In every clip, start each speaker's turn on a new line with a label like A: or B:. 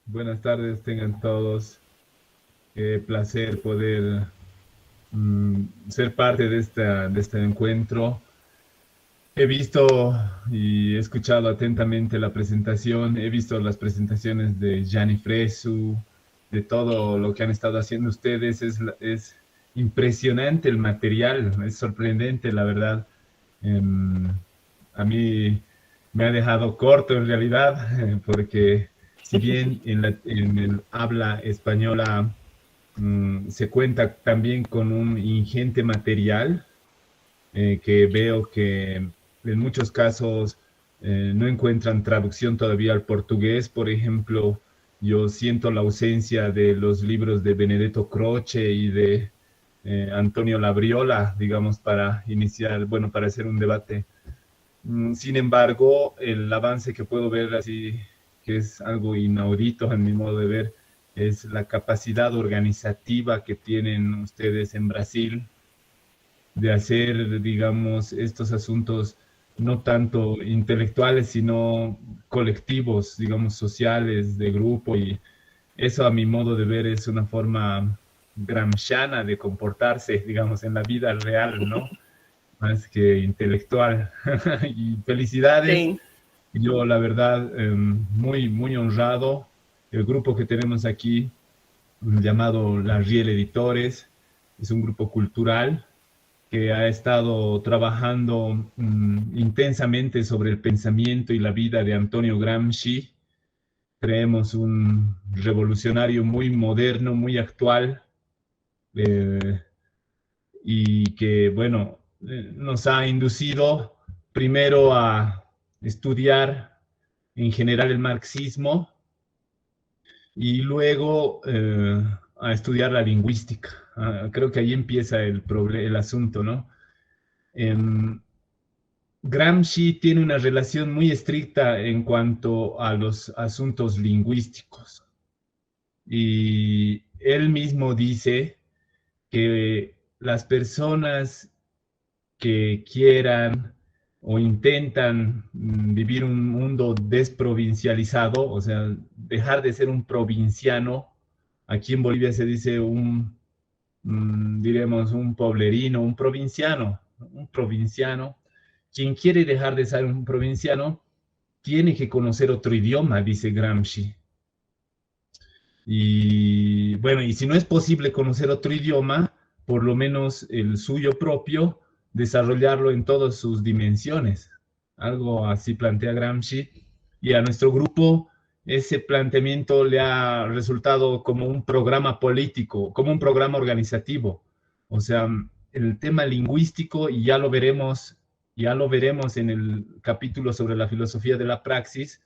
A: Buenas tardes tengan todos. Qué placer poder ser parte de este encuentro. He visto y he escuchado atentamente la presentación, he visto las presentaciones de Gianni Fresu, de todo lo que han estado haciendo ustedes. Es impresionante el material, es sorprendente, la verdad. Em, a mí me ha dejado corto en realidad, porque si bien en el habla española se cuenta también con un ingente material, que veo que en muchos casos no encuentran traducción todavía al portugués. Por ejemplo, yo siento la ausencia de los libros de Benedetto Croce y de Antonio Labriola, digamos, para iniciar, bueno, para hacer un debate. Sin embargo, el avance que puedo ver así, que es algo inaudito en mi modo de ver, es la capacidad organizativa que tienen ustedes en Brasil de hacer, digamos, estos asuntos no tanto intelectuales, sino colectivos, digamos, sociales, de grupo. Y eso, a mi modo de ver, es una forma gramsciana de comportarse, digamos, en la vida real, ¿no? Más que intelectual. Y felicidades.
B: Sim.
A: Yo, la verdad, muy honrado. El grupo que tenemos aquí, llamado La Riel Editores, es un grupo cultural que ha estado trabajando intensamente sobre el pensamiento y la vida de Antonio Gramsci. Creemos un revolucionario muy moderno, muy actual, eh, y que, bueno, nos ha inducido primero a estudiar en general el marxismo y luego a estudiar la lingüística. Creo que ahí empieza el asunto, ¿no? Em, Gramsci tiene una relación muy estricta en cuanto a los asuntos lingüísticos, y él mismo dice que las personas que quieran o intentan vivir un mundo desprovincializado, o sea, dejar de ser un provinciano. Aquí en Bolivia se dice diremos, un poblerino, un provinciano. Quien quiere dejar de ser un provinciano tiene que conocer otro idioma, dice Gramsci. Y bueno, y si no es posible conocer otro idioma, por lo menos el suyo propio, desarrollarlo en todas sus dimensiones. Algo así plantea Gramsci. Y a nuestro grupo ese planteamiento le ha resultado como un programa político, como un programa organizativo. O sea, el tema lingüístico, y ya lo veremos en el capítulo sobre la filosofía de la praxis.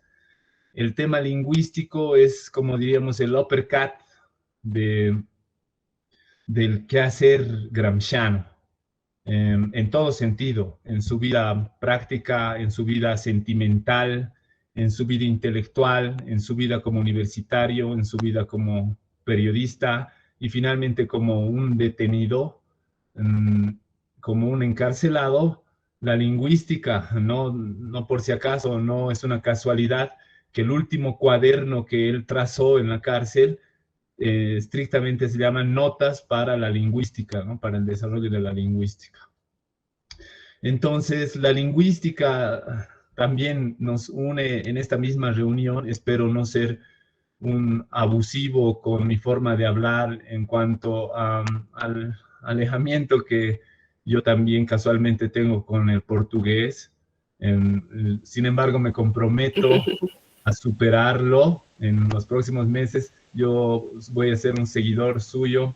A: El tema lingüístico es, como diríamos, el uppercut de, del quehacer gramsciano, en todo sentido, en su vida práctica, en su vida sentimental, en su vida intelectual, en su vida como universitario, en su vida como periodista y finalmente como un detenido, como un encarcelado. La lingüística, no por si acaso, no es una casualidad que el último cuaderno que él trazó en la cárcel estrictamente se llaman Notas para la Lingüística, ¿no? Para el desarrollo de la lingüística. Entonces, la lingüística también nos une en esta misma reunión. Espero no ser un abusivo con mi forma de hablar en cuanto al alejamiento que yo también casualmente tengo con el portugués. Sin embargo, me comprometo a superarlo en los próximos meses. Yo voy a ser un seguidor suyo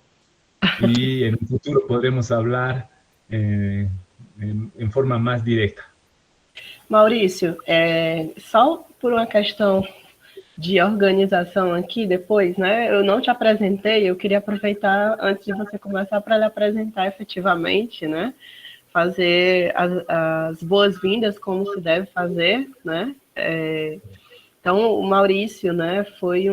A: y en el futuro podremos hablar en forma mais direta.
B: Maurício, só por uma questão de organização aqui depois, né? Eu não te apresentei, eu queria aproveitar antes de você começar para lhe apresentar efetivamente, né? Fazer as boas-vindas como se deve fazer, né? Então, o Maurício, né, foi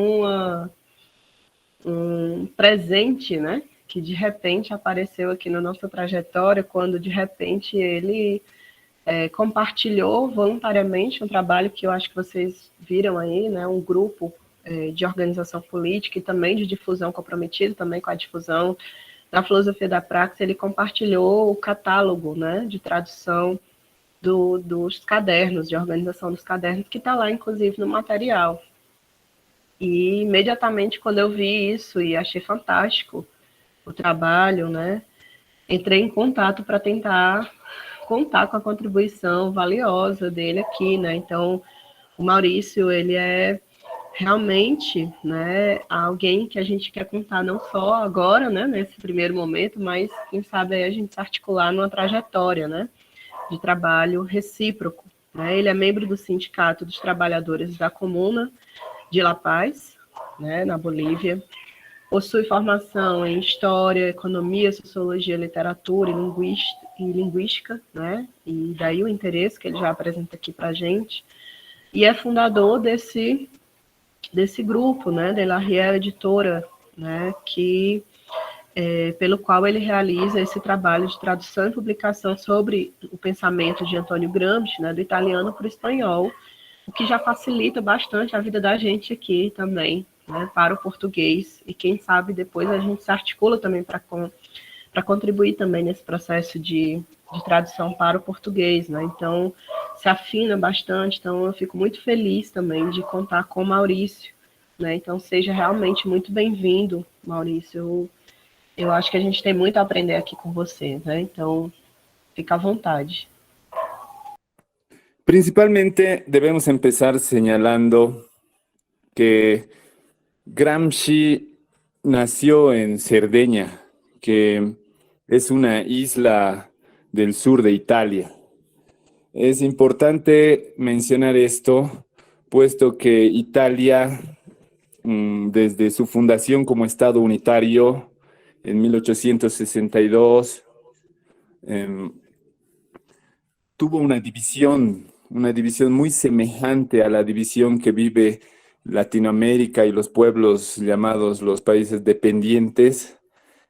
B: um presente, né? Que de repente apareceu aqui na nossa trajetória, quando de repente ele compartilhou voluntariamente um trabalho que eu acho que vocês viram aí, né, um grupo de organização política e também de difusão comprometido também com a difusão da filosofia da praxis. Ele compartilhou o catálogo, né, de tradução dos cadernos, de organização dos cadernos, que está lá, inclusive, no material. E imediatamente, quando eu vi isso e achei fantástico o trabalho, né, entrei em contato para tentar contar com a contribuição valiosa dele aqui, né? Então, o Maurício, ele é realmente, né, alguém que a gente quer contar não só agora, né, nesse primeiro momento, mas quem sabe aí a gente se articular numa trajetória, né, de trabalho recíproco, né? Ele é membro do Sindicato dos Trabalhadores da Comuna de La Paz, né, na Bolívia. Possui formação em História, Economia, Sociologia, Literatura e Linguística, né? E daí o interesse que ele já apresenta aqui para a gente. E é fundador desse grupo, né, de La Riera Editora, né, pelo qual ele realiza esse trabalho de tradução e publicação sobre o pensamento de Antônio Gramsci, né, do italiano para o espanhol, o que já facilita bastante a vida da gente aqui também, né, para o português, e quem sabe depois a gente se articula também para contribuir também nesse processo de tradução para o português, né, então se afina bastante, então eu fico muito feliz também de contar com o Maurício, né, então seja realmente muito bem-vindo, Maurício, eu acho que a gente tem muito a aprender aqui com você, né, então fica à vontade.
C: Principalmente debemos empezar señalando que Gramsci nació en Cerdeña, que es una isla del sur de Italia. Es importante mencionar esto, puesto que Italia, desde su fundación como Estado unitario en 1862, tuvo una división muy semejante a la división que vive Latinoamérica y los pueblos llamados los países dependientes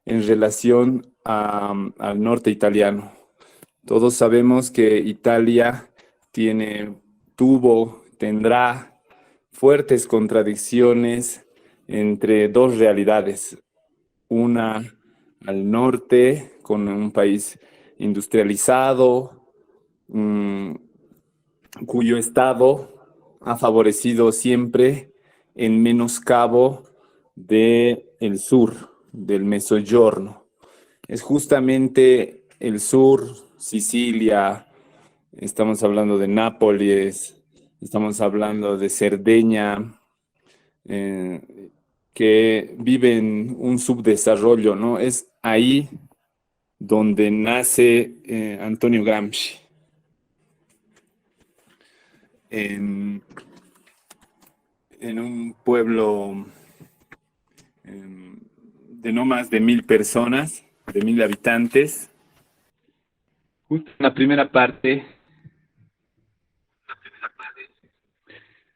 C: en relación al norte italiano. Todos sabemos que Italia tendrá fuertes contradicciones entre dos realidades. Una al norte, con un país industrializado, cuyo estado ha favorecido siempre en menoscabo del sur, del Mezzogiorno. Es justamente el sur, Sicilia, estamos hablando de Nápoles, estamos hablando de Cerdeña, que viven un subdesarrollo, ¿no? Es ahí donde nace Antonio Gramsci. En un pueblo de no más de 1,000 personas, de 1,000 habitantes. Justo en la primera parte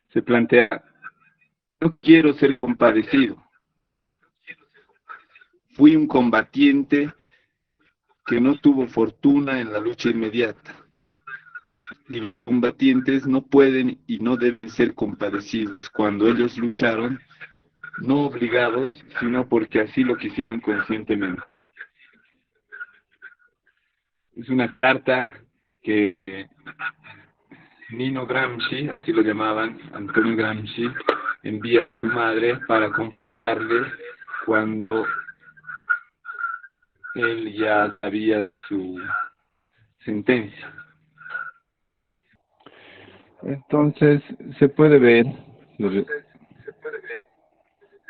C: se plantea: no quiero ser compadecido. Fui un combatiente que no tuvo fortuna en la lucha inmediata. Y los combatientes no pueden y no deben ser compadecidos cuando ellos lucharon, no obligados, sino porque así lo quisieron conscientemente. Es una carta que Nino Gramsci, así lo llamaban, Antonio Gramsci, envía a su madre para contarle cuando él ya sabía su sentencia. Entonces se puede ver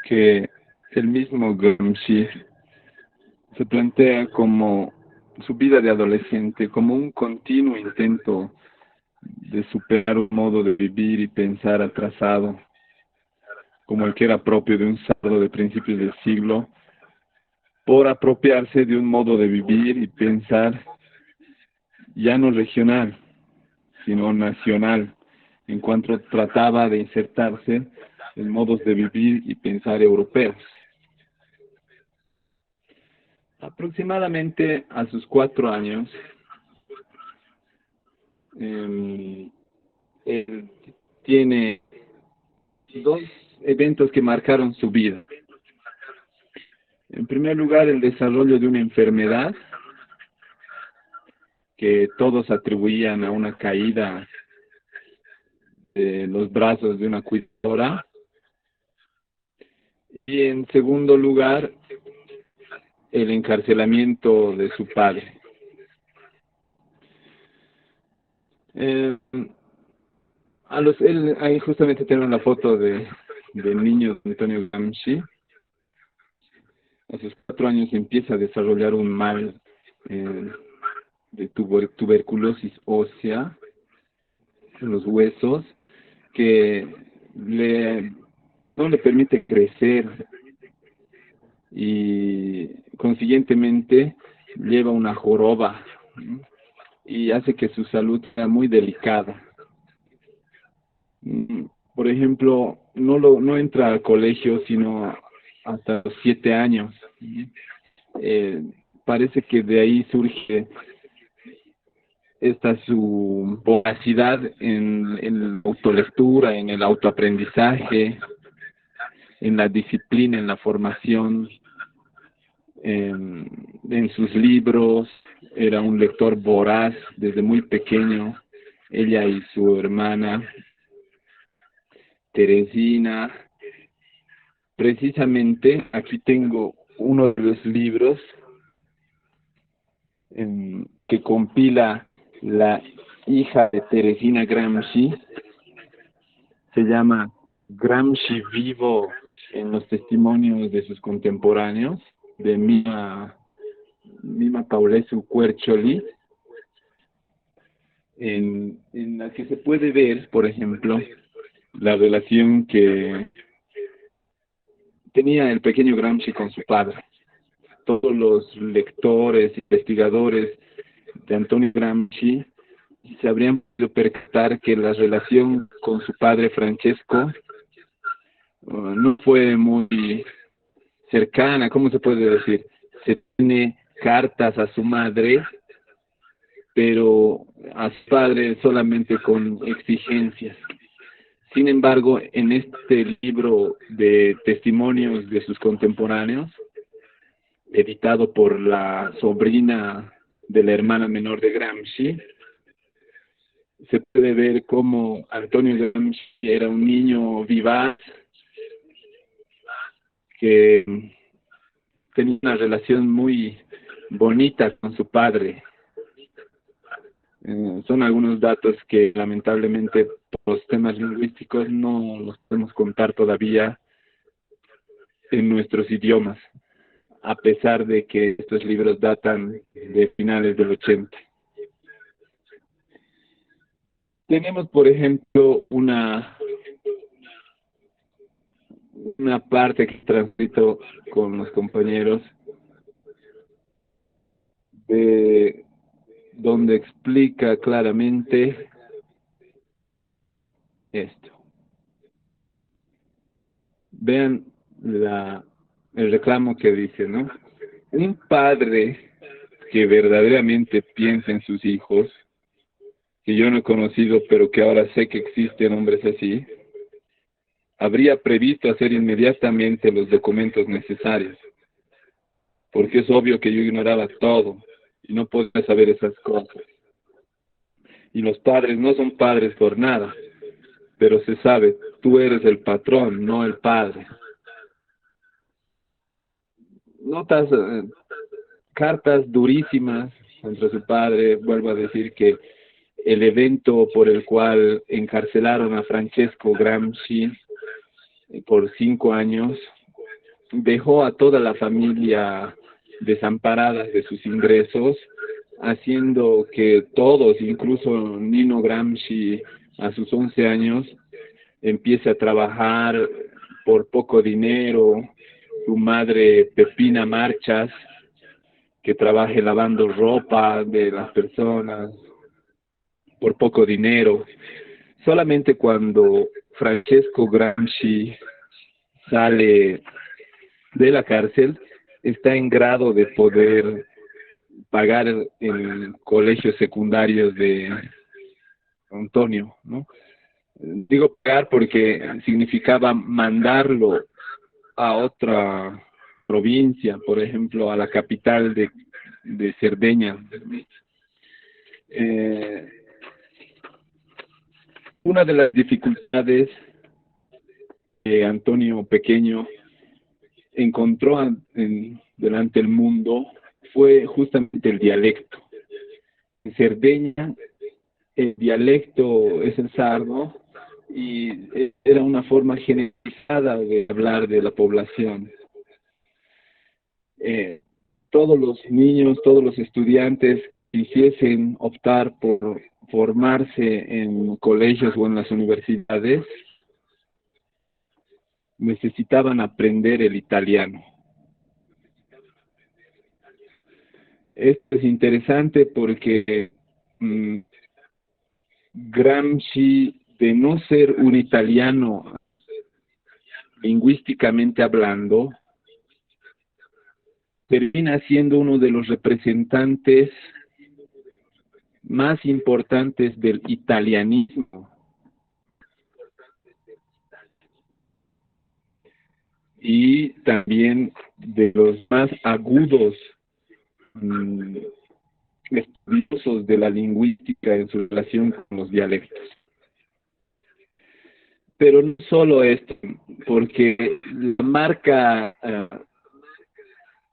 C: que el mismo Gramsci se plantea como su vida de adolescente, como un continuo intento de superar un modo de vivir y pensar atrasado, como el que era propio de un sardo de principios del siglo, por apropiarse de un modo de vivir y pensar ya no regional, sino nacional, en cuanto trataba de insertarse en modos de vivir y pensar europeos. Aproximadamente a sus 4 años, él tiene dos eventos que marcaron su vida. En primer lugar, el desarrollo de una enfermedad que todos atribuían a una caída de los brazos de una cuidadora. Y en segundo lugar, el encarcelamiento de su padre. Ahí justamente tenemos la foto del niño de Antonio Gramsci. A sus 4 años empieza a desarrollar un mal de tuberculosis ósea en los huesos que no le permite crecer y consiguientemente lleva una joroba, ¿no? Y hace que su salud sea muy delicada. Por ejemplo, no entra al colegio sino hasta los 7 años. Parece que de ahí surge su voracidad en la autolectura, en el autoaprendizaje, en la disciplina, en la formación, en sus libros. Era un lector voraz desde muy pequeño. Ella y su hermana Teresina. Precisamente aquí tengo uno de los libros que compila la hija de Teresina Gramsci. Se llama Gramsci vivo en los testimonios de sus contemporáneos, de Mima Paulescu Quercioli, en la que se puede ver, por ejemplo, la relación que tenía el pequeño Gramsci con su padre. Todos los lectores, investigadores de Antonio Gramsci se habrían podido percatar que la relación con su padre Francesco no fue muy cercana. ¿Cómo se puede decir? Se tiene cartas a su madre, pero a su padre solamente con exigencias. Sin embargo, en este libro de testimonios de sus contemporáneos, editado por la sobrina de la hermana menor de Gramsci, se puede ver cómo Antonio Gramsci era un niño vivaz, que tenía una relación muy bonita con su padre. Son algunos datos que lamentablemente por los temas lingüísticos no los podemos contar todavía en nuestros idiomas, a pesar de que estos libros datan de finales del 80. Tenemos, por ejemplo, una parte que he transcrito con los compañeros donde explica claramente esto. Vean el reclamo que dice, ¿no? Un padre que verdaderamente piensa en sus hijos, que yo no he conocido, pero que ahora sé que existen hombres así, habría previsto hacer inmediatamente los documentos necesarios, porque es obvio que yo ignoraba todo y no podía saber esas cosas. Y los padres no son padres por nada, pero se sabe, tú eres el patrón, no el padre. Notas cartas durísimas contra su padre. Vuelvo a decir que el evento por el cual encarcelaron a Francesco Gramsci por 5 años dejó a toda la familia desamparada de sus ingresos, haciendo que todos, incluso Nino Gramsci a sus 11 años, empiece a trabajar por poco dinero. Su madre Pepina Marchas, que trabaje lavando ropa de las personas por poco dinero. Solamente cuando Francesco Gramsci sale de la cárcel, está en grado de poder pagar en colegios secundarios de Antonio, ¿no? Digo pagar porque significaba mandarlo a otra provincia, por ejemplo, a la capital de Cerdeña. Una de las dificultades que Antonio Pequeño encontró delante del mundo fue justamente el dialecto. En Cerdeña el dialecto es el sardo y era una forma generalizada de hablar de la población. Todos los niños, todos los estudiantes quisiesen optar por formarse en colegios o en las universidades, necesitaban aprender el italiano. Esto es interesante porque Gramsci, de no ser un italiano lingüísticamente hablando, termina siendo uno de los representantes más importantes del italianismo. Y también de los más agudos estudiosos de la lingüística en su relación con los dialectos. Pero no solo esto, porque la marca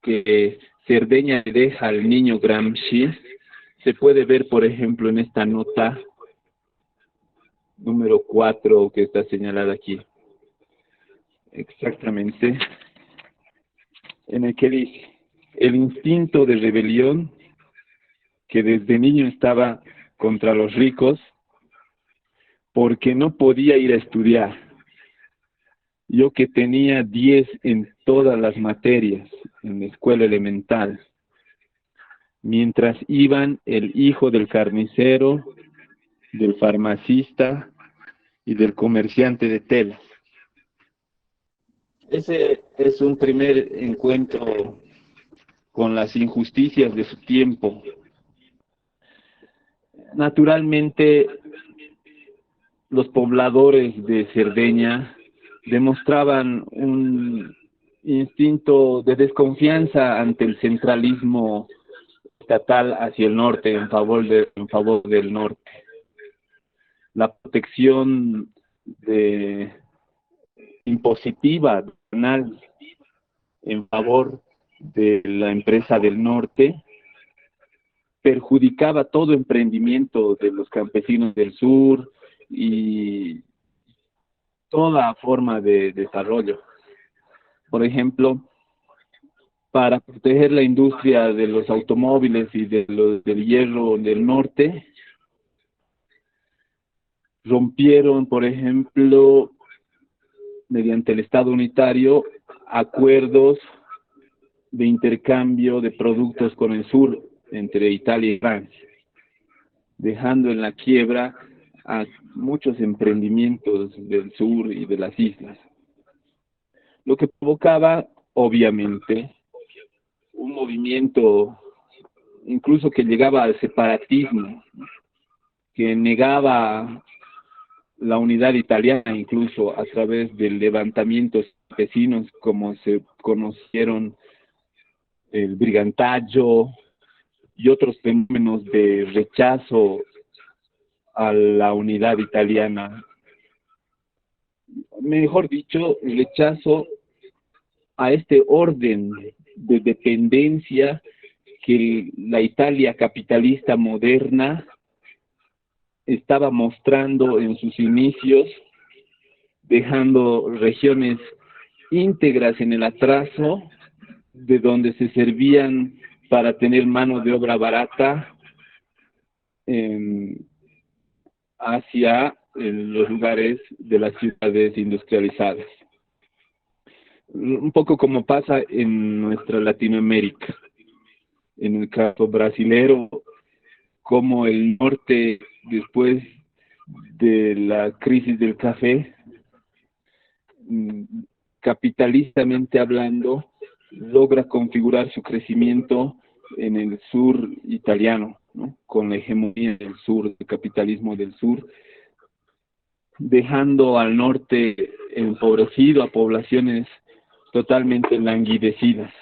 C: que Cerdeña le deja al niño Gramsci se puede ver, por ejemplo, en esta nota número 4 que está señalada aquí. Exactamente. En el que dice: el instinto de rebelión que desde niño estaba contra los ricos porque no podía ir a estudiar. Yo que tenía 10 en todas las materias en la escuela elemental, mientras iban el hijo del carnicero, del farmacista y del comerciante de telas. Ese es un primer encuentro con las injusticias de su tiempo. Naturalmente, los pobladores de Cerdeña demostraban un instinto de desconfianza ante el centralismo estatal hacia el norte, en favor del norte. La protección impositiva nacional en favor de la empresa del norte perjudicaba todo emprendimiento de los campesinos del sur y toda forma de desarrollo. Por ejemplo, para proteger la industria de los automóviles y del hierro del norte, rompieron, por ejemplo, mediante el Estado unitario, acuerdos de intercambio de productos con el sur, entre Italia y Francia, dejando en la quiebra a muchos emprendimientos del sur y de las islas. Lo que provocaba, obviamente, un movimiento incluso que llegaba al separatismo, que negaba la unidad italiana, incluso a través de levantamientos campesinos, como se conocieron el brigantaggio y otros fenómenos de rechazo a la unidad italiana. Mejor dicho, rechazo a este orden de dependencia que la Italia capitalista moderna estaba mostrando en sus inicios, dejando regiones íntegras en el atraso, de donde se servían para tener mano de obra barata hacia los lugares de las ciudades industrializadas. Un poco como pasa en nuestra Latinoamérica. En el caso brasilero, como el norte, después de la crisis del café, capitalistamente hablando, logra configurar su crecimiento en el sur italiano, ¿no? Con la hegemonía del sur, del capitalismo del sur, dejando al norte empobrecido a poblaciones totalmente languidecidas.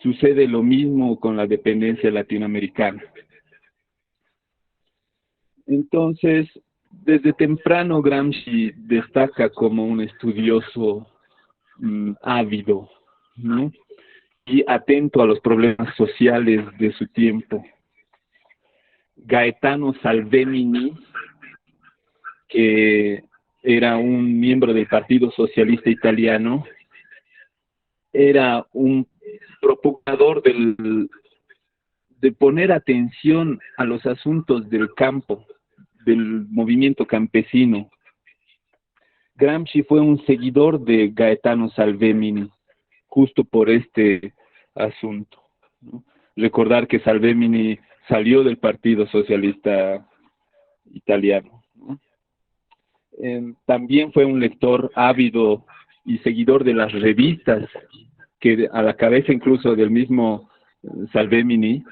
C: Sucede lo mismo con la dependencia latinoamericana. Entonces, desde temprano Gramsci destaca como un estudioso ávido, ¿no? Y atento a los problemas sociales de su tiempo. Gaetano Salvemini, que era un miembro del Partido Socialista Italiano, era un propagador de poner atención a los asuntos del campo, del movimiento campesino. Gramsci fue un seguidor de Gaetano Salvemini, justo por este asunto, ¿no? Recordar que Salvemini salió del Partido Socialista Italiano, ¿no? También fue un lector ávido y seguidor de las revistas, que a la cabeza incluso del mismo Salvemini,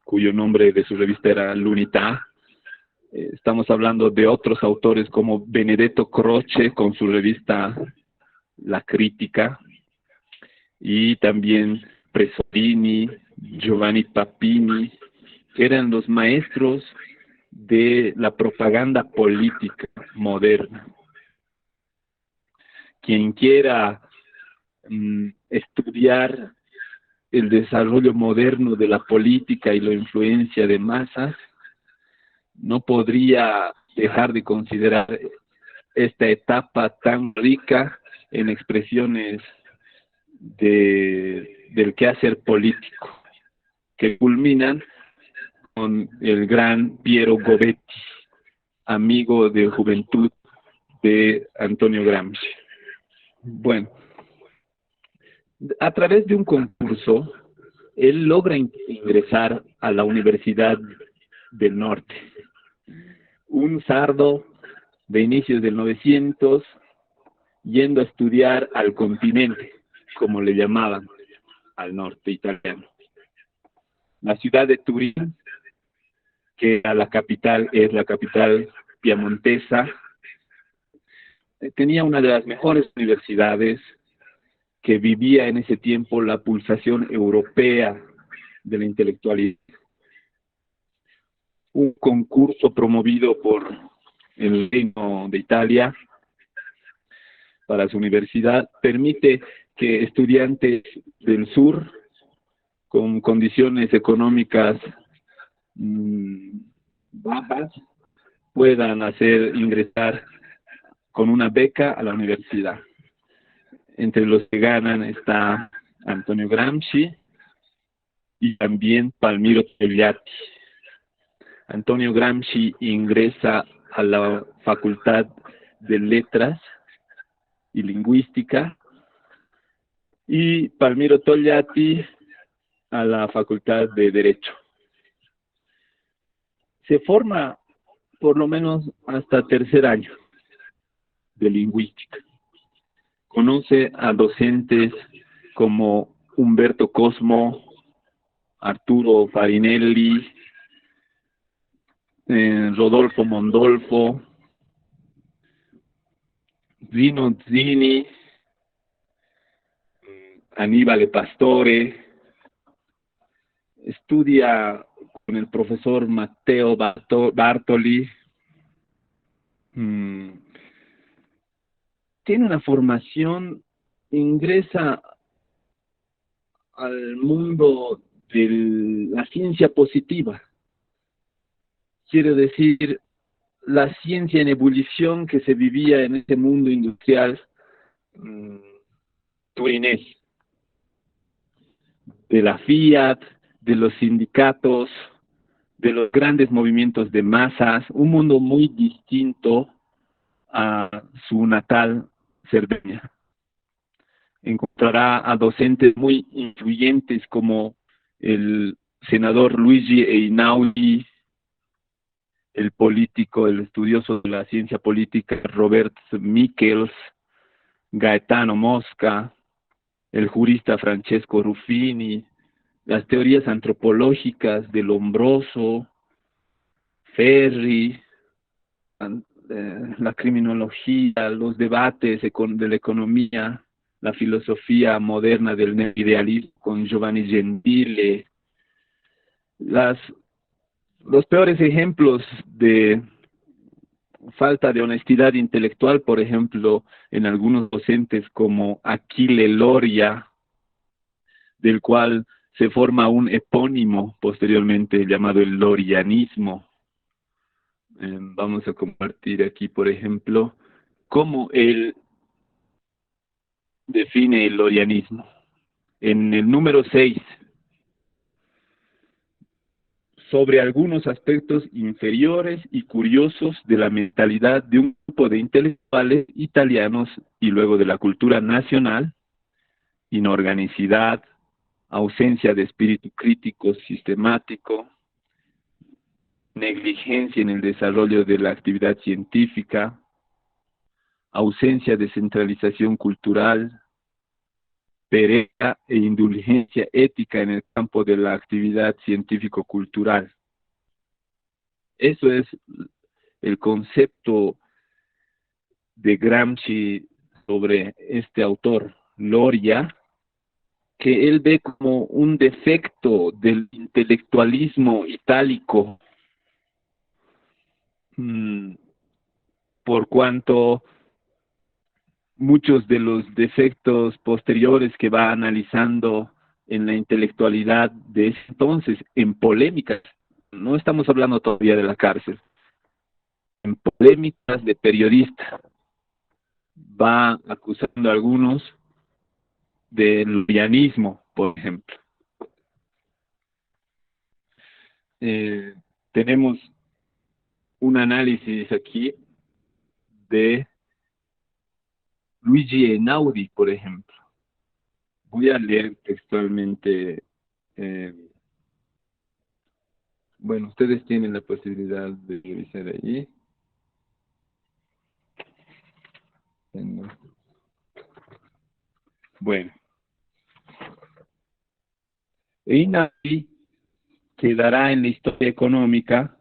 C: cuyo nombre de su revista era L'Unità. Estamos hablando de otros autores como Benedetto Croce con su revista La Crítica, y también Presolini, Giovanni Papini, que eran los maestros de la propaganda política moderna. Quien quiera estudiar el desarrollo moderno de la política y la influencia de masas, no podría dejar de considerar esta etapa tan rica en expresiones del quehacer político, que culminan con el gran Piero Gobetti, amigo de juventud de Antonio Gramsci. Bueno, a través de un concurso, él logra ingresar a la Universidad del Norte. Un sardo de inicios del 900, yendo a estudiar al continente, como le llamaban, al norte italiano. La ciudad de Turín, que a la capital es la capital piamontesa, tenía una de las mejores universidades, que vivía en ese tiempo la pulsación europea de la intelectualidad. Un concurso promovido por el Reino de Italia para su universidad permite que estudiantes del sur con condiciones económicas bajas puedan ingresar con una beca a la universidad. Entre los que ganan está Antonio Gramsci y también Palmiro Togliatti. Antonio Gramsci ingresa a la Facultad de Letras y Lingüística, y Palmiro Togliatti a la Facultad de Derecho. Se forma por lo menos hasta tercer año de lingüística. Conoce a docentes como Umberto Cosmo, Arturo Farinelli, Rodolfo Mondolfo, Zino Zini, Aníbal Pastore. Estudia con el profesor Matteo Bartoli. Tiene una formación, ingresa al mundo de la ciencia positiva. Quiere decir, la ciencia en ebullición que se vivía en ese mundo industrial turinés, de la Fiat, de los sindicatos, de los grandes movimientos de masas, un mundo muy distinto a su natal Cerdeña. Encontrará a docentes muy influyentes como el senador Luigi Einaudi, el político, el estudioso de la ciencia política Robert Michels, Gaetano Mosca, el jurista Francesco Ruffini, las teorías antropológicas de Lombroso, Ferri, la criminología, los debates de la economía, la filosofía moderna del idealismo con Giovanni Gentile, los peores ejemplos de falta de honestidad intelectual, por ejemplo, en algunos docentes como Achille Loria, del cual se forma un epónimo posteriormente llamado el lorianismo. Vamos a compartir aquí, por ejemplo, cómo él define el lorianismo. En el número 6, sobre algunos aspectos inferiores y curiosos de la mentalidad de un grupo de intelectuales italianos y luego de la cultura nacional: inorganicidad, ausencia de espíritu crítico sistemático, negligencia en el desarrollo de la actividad científica, ausencia de centralización cultural, pereza e indulgencia ética en el campo de la actividad científico-cultural. Eso es el concepto de Gramsci sobre este autor, Loria, que él ve como un defecto del intelectualismo itálico, por cuanto muchos de los defectos posteriores que va analizando en la intelectualidad de ese entonces, en polémicas, no estamos hablando todavía de la cárcel, en polémicas de periodista, va acusando a algunos del lorianismo, por ejemplo. Tenemos un análisis aquí de Luigi Einaudi, por ejemplo. Voy a leer textualmente. Bueno, ustedes tienen la posibilidad de revisar allí. Bueno. Einaudi quedará en la historia económica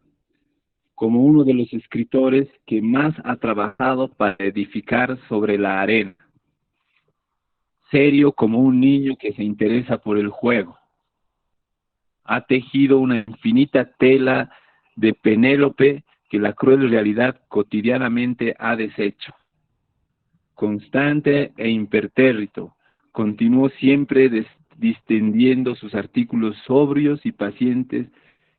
C: como uno de los escritores que más ha trabajado para edificar sobre la arena. Serio como un niño que se interesa por el juego. Ha tejido una infinita tela de Penélope que la cruel realidad cotidianamente ha deshecho. Constante e impertérrito, continuó siempre distendiendo sus artículos sobrios y pacientes,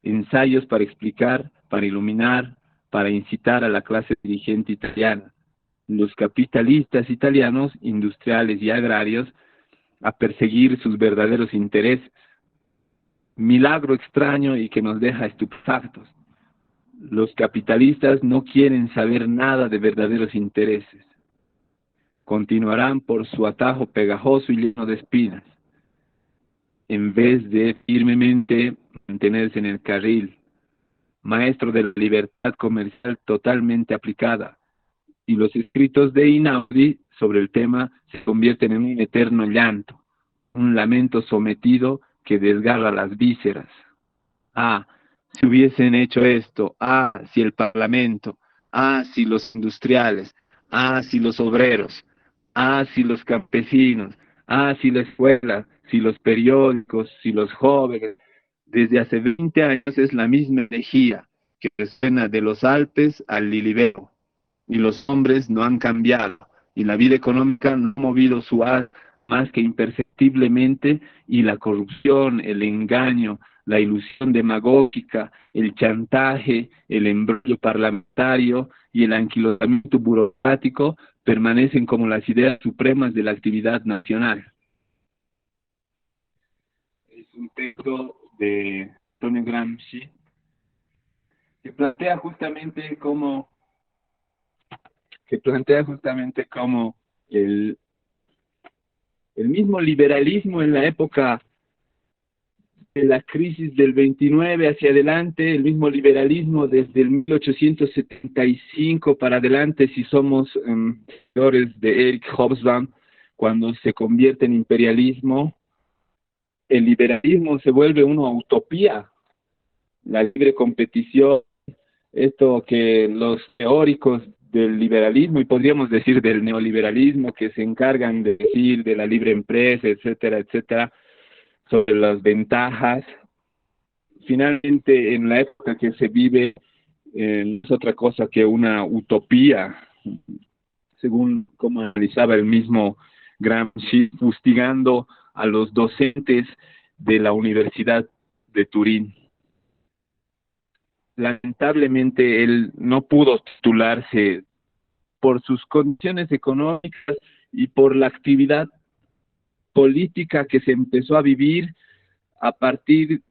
C: ensayos para explicar, para iluminar, para incitar a la clase dirigente italiana, los capitalistas italianos, industriales y agrarios, a perseguir sus verdaderos intereses. Milagro extraño y que nos deja estupefactos. Los capitalistas no quieren saber nada de verdaderos intereses. Continuarán por su atajo pegajoso y lleno de espinas, en vez de firmemente mantenerse en el carril, maestro de la libertad comercial totalmente aplicada, y los escritos de Einaudi sobre el tema se convierten en un eterno llanto, un lamento sometido que desgarra las vísceras. Ah, si hubiesen hecho esto, ah, si el Parlamento, ah, si los industriales, ah, si los obreros, ah, si los campesinos, ah, si la escuela, si los periódicos, si los jóvenes. Desde hace 20 años es la misma elegía que resuena de los Alpes al Lilibeo, y los hombres no han cambiado, y la vida económica no ha movido su haz más que imperceptiblemente, y la corrupción, el engaño, la ilusión demagógica, el chantaje, el embrollo parlamentario y el anquilosamiento burocrático permanecen como las ideas supremas de la actividad nacional. Es un texto de Antonio Gramsci que plantea justamente cómo el mismo liberalismo en la época de la crisis del 29 hacia adelante, el mismo liberalismo desde el 1875 para adelante, si somos seguidores de Eric Hobsbawm, cuando se convierte en imperialismo, el liberalismo se vuelve una utopía, la libre competición, esto que los teóricos del liberalismo y podríamos decir del neoliberalismo que se encargan de decir de la libre empresa, etcétera, etcétera, sobre las ventajas. Finalmente, en la época que se vive, no es otra cosa que una utopía, según como analizaba el mismo Gramsci, fustigando a los docentes de la Universidad de Turín. Lamentablemente, él no pudo titularse por sus condiciones económicas y por la actividad política que se empezó a vivir a partir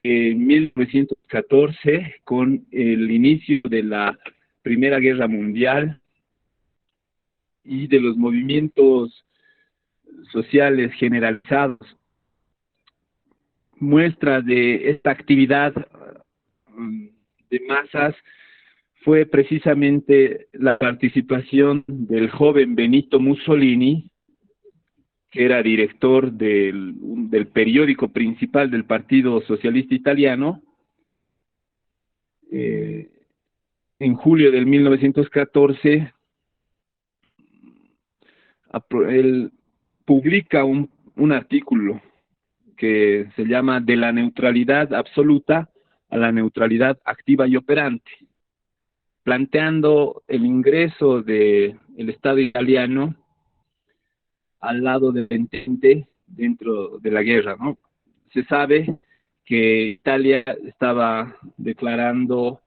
C: de 1914 con el inicio de la Primera Guerra Mundial y de los movimientos sociales generalizados. Muestra de esta actividad de masas fue precisamente la participación del joven Benito Mussolini, que era director del periódico principal del Partido Socialista Italiano, en julio del 1914, él publica un artículo que se llama De la neutralidad absoluta a la neutralidad activa y operante, planteando el ingreso del Estado italiano al lado del Entente dentro de la guerra, ¿no? Se sabe que Italia estaba declarando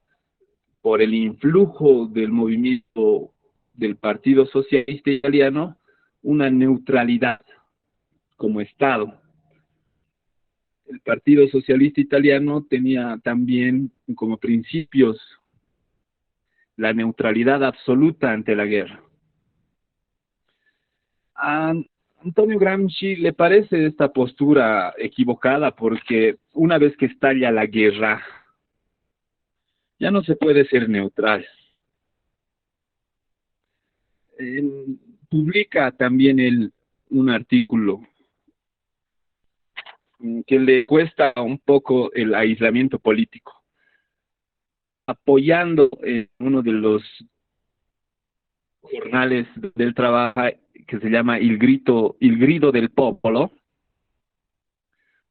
C: por el influjo del movimiento del Partido Socialista Italiano una neutralidad como Estado. El Partido Socialista Italiano tenía también como principios la neutralidad absoluta ante la guerra. A Antonio Gramsci le parece esta postura equivocada porque una vez que estalla la guerra, ya no se puede ser neutral. Publica también un artículo que le cuesta un poco el aislamiento político, apoyando en uno de los jornales del trabajo que se llama Il Grido del Popolo,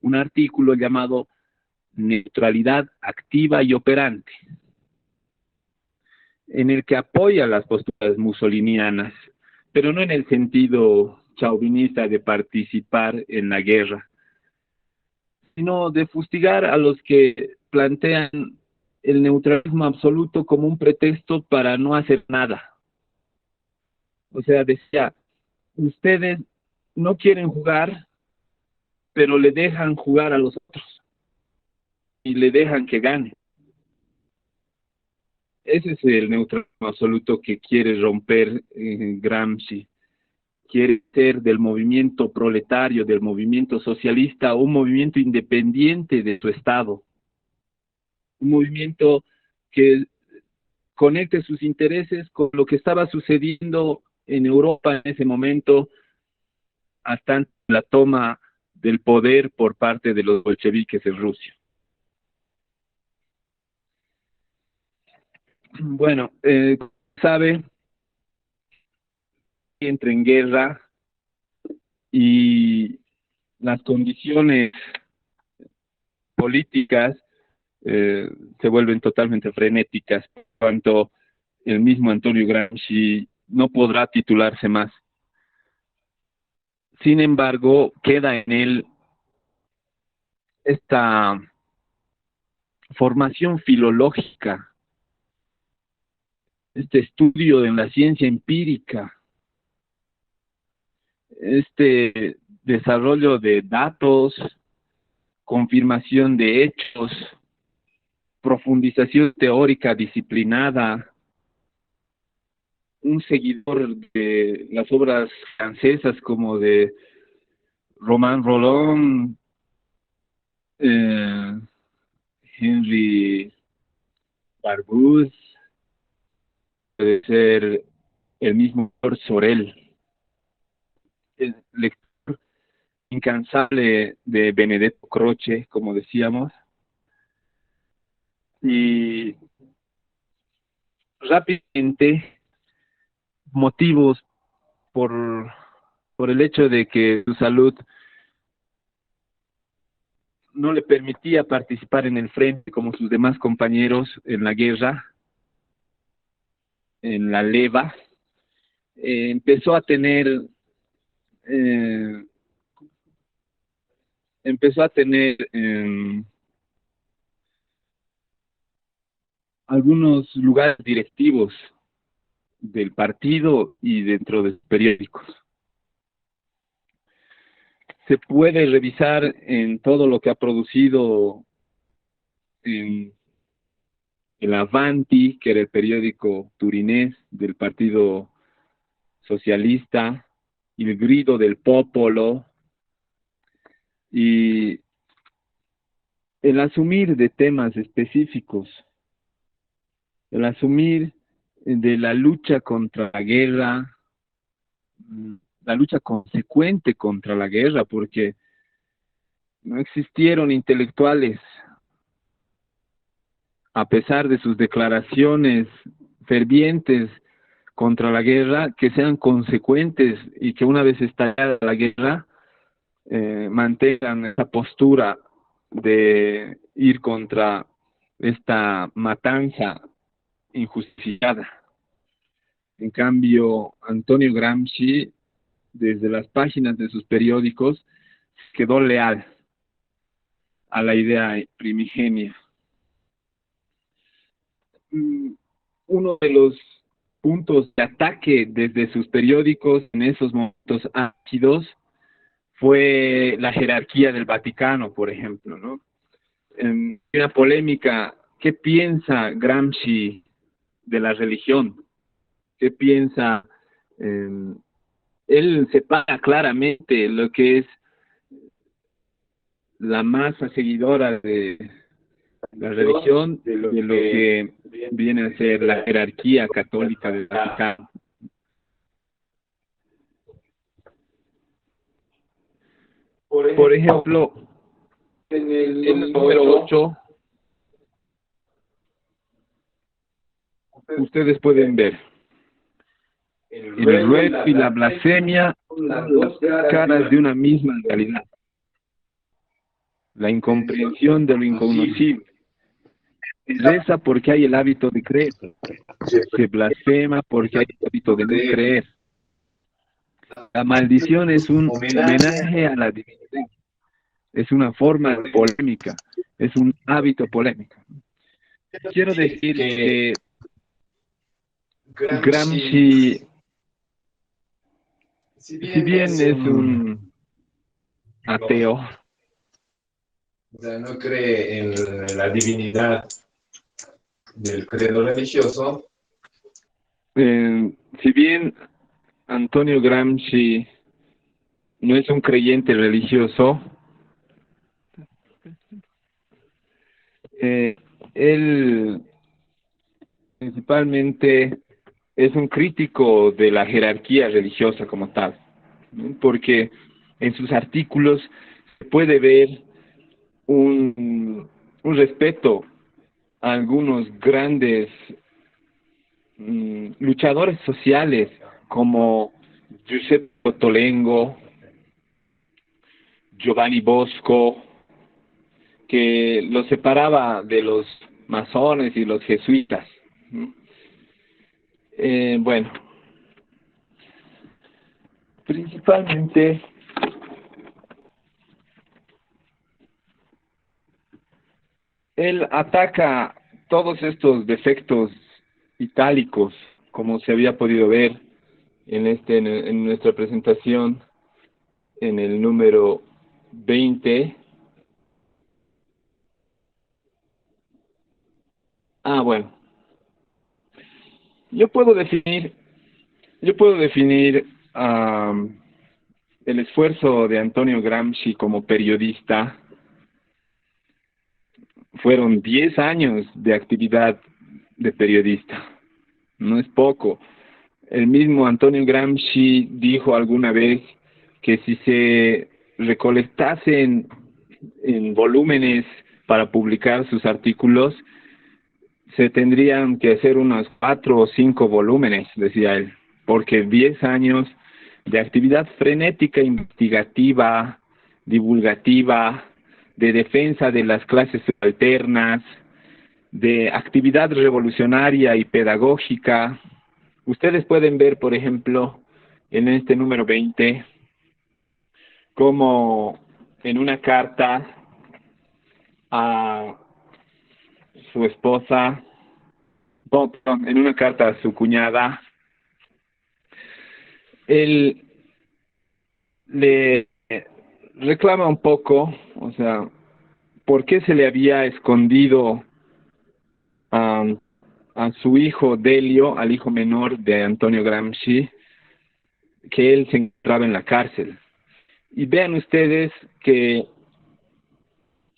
C: un artículo llamado Neutralidad activa y operante, en el que apoya las posturas mussolinianas, pero no en el sentido chauvinista de participar en la guerra, sino de fustigar a los que plantean el neutralismo absoluto como un pretexto para no hacer nada. O sea, decía, ustedes no quieren jugar, pero le dejan jugar a los otros y le dejan que gane. Ese es el neutralismo absoluto que quiere romper Gramsci. Quiere ser del movimiento proletario, del movimiento socialista, un movimiento independiente de su Estado. Un movimiento que conecte sus intereses con lo que estaba sucediendo en Europa en ese momento, hasta la toma del poder por parte de los bolcheviques en Rusia. Bueno, sabe, entra en guerra y las condiciones políticas se vuelven totalmente frenéticas, por cuanto el mismo Antonio Gramsci no podrá titularse más. Sin embargo, queda en él esta formación filológica, este estudio en la ciencia empírica, este desarrollo de datos, confirmación de hechos, profundización teórica disciplinada, un seguidor de las obras francesas como de Romain Rolland, Henry Barbusse, puede ser el mismo George Sorel, el lector incansable de Benedetto Croce, como decíamos, y rápidamente motivos por, por el hecho de que su salud no le permitía participar en el frente como sus demás compañeros en la guerra, en la leva, empezó a tener eh, algunos lugares directivos del partido y dentro de periódicos. Se puede revisar en todo lo que ha producido en el Avanti, que era el periódico turinés del Partido Socialista, Il Grido del Popolo, y el asumir de temas específicos, el asumir de la lucha contra la guerra, la lucha consecuente contra la guerra, porque no existieron intelectuales, a pesar de sus declaraciones fervientes contra la guerra, que sean consecuentes y que una vez estallada la guerra, mantengan esa postura de ir contra esta matanza injustificada. En cambio, Antonio Gramsci, desde las páginas de sus periódicos, quedó leal a la idea primigenia. Uno de los puntos de ataque desde sus periódicos en esos momentos ácidos fue la jerarquía del Vaticano, por ejemplo, ¿no? En una polémica, ¿qué piensa Gramsci de la religión? ¿Qué piensa? Él separa claramente lo que es la masa seguidora de la religión de lo que viene a ser la jerarquía católica del Vaticano. Por ejemplo, en el número 8, ustedes pueden ver el ruego y la blasfemia, las dos caras de una misma realidad. La incomprensión de lo inconocible. Reza porque hay el hábito de creer. Se blasfema porque hay el hábito de no creer. La maldición es un homenaje a la divinidad. Es una forma polémica. Es un hábito polémico. Quiero decir que Gramsci, si bien es un ateo,
A: o sea, no cree en la divinidad del credo religioso.
C: Si bien Antonio Gramsci no es un creyente religioso, él principalmente es un crítico de la jerarquía religiosa como tal, ¿no? Porque en sus artículos se puede ver un respeto a algunos grandes luchadores sociales como Giuseppe Ottolenghi, Giovanni Bosco, que los separaba de los masones y los jesuitas. Bueno, principalmente él ataca todos estos defectos itálicos, como se había podido ver en nuestra presentación en el número 20. Bueno, yo puedo definir el esfuerzo de Antonio Gramsci como periodista. Fueron 10 años de actividad de periodista, no es poco. El mismo Antonio Gramsci dijo alguna vez que si se recolectase en volúmenes para publicar sus artículos, se tendrían que hacer unos 4 o 5 volúmenes, decía él, porque 10 años de actividad frenética, investigativa, divulgativa, de defensa de las clases alternas, de actividad revolucionaria y pedagógica. Ustedes pueden ver, por ejemplo, en este número 20, como en una carta a su esposa, en una carta a su cuñada, él le reclama un poco, o sea, por qué se le había escondido a su hijo Delio, al hijo menor de Antonio Gramsci, que él se encontraba en la cárcel. Y vean ustedes que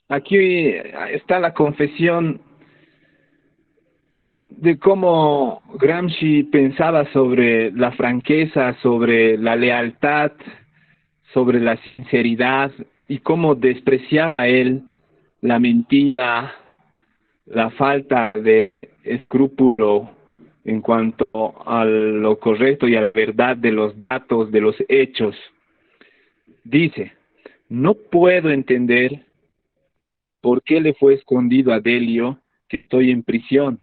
C: aquí está la confesión de cómo Gramsci pensaba sobre la franqueza, sobre la lealtad, sobre la sinceridad, y cómo despreciaba a él la mentira, la falta de escrúpulo en cuanto a lo correcto y a la verdad de los datos, de los hechos. Dice: no puedo entender por qué le fue escondido a Delio que estoy en prisión,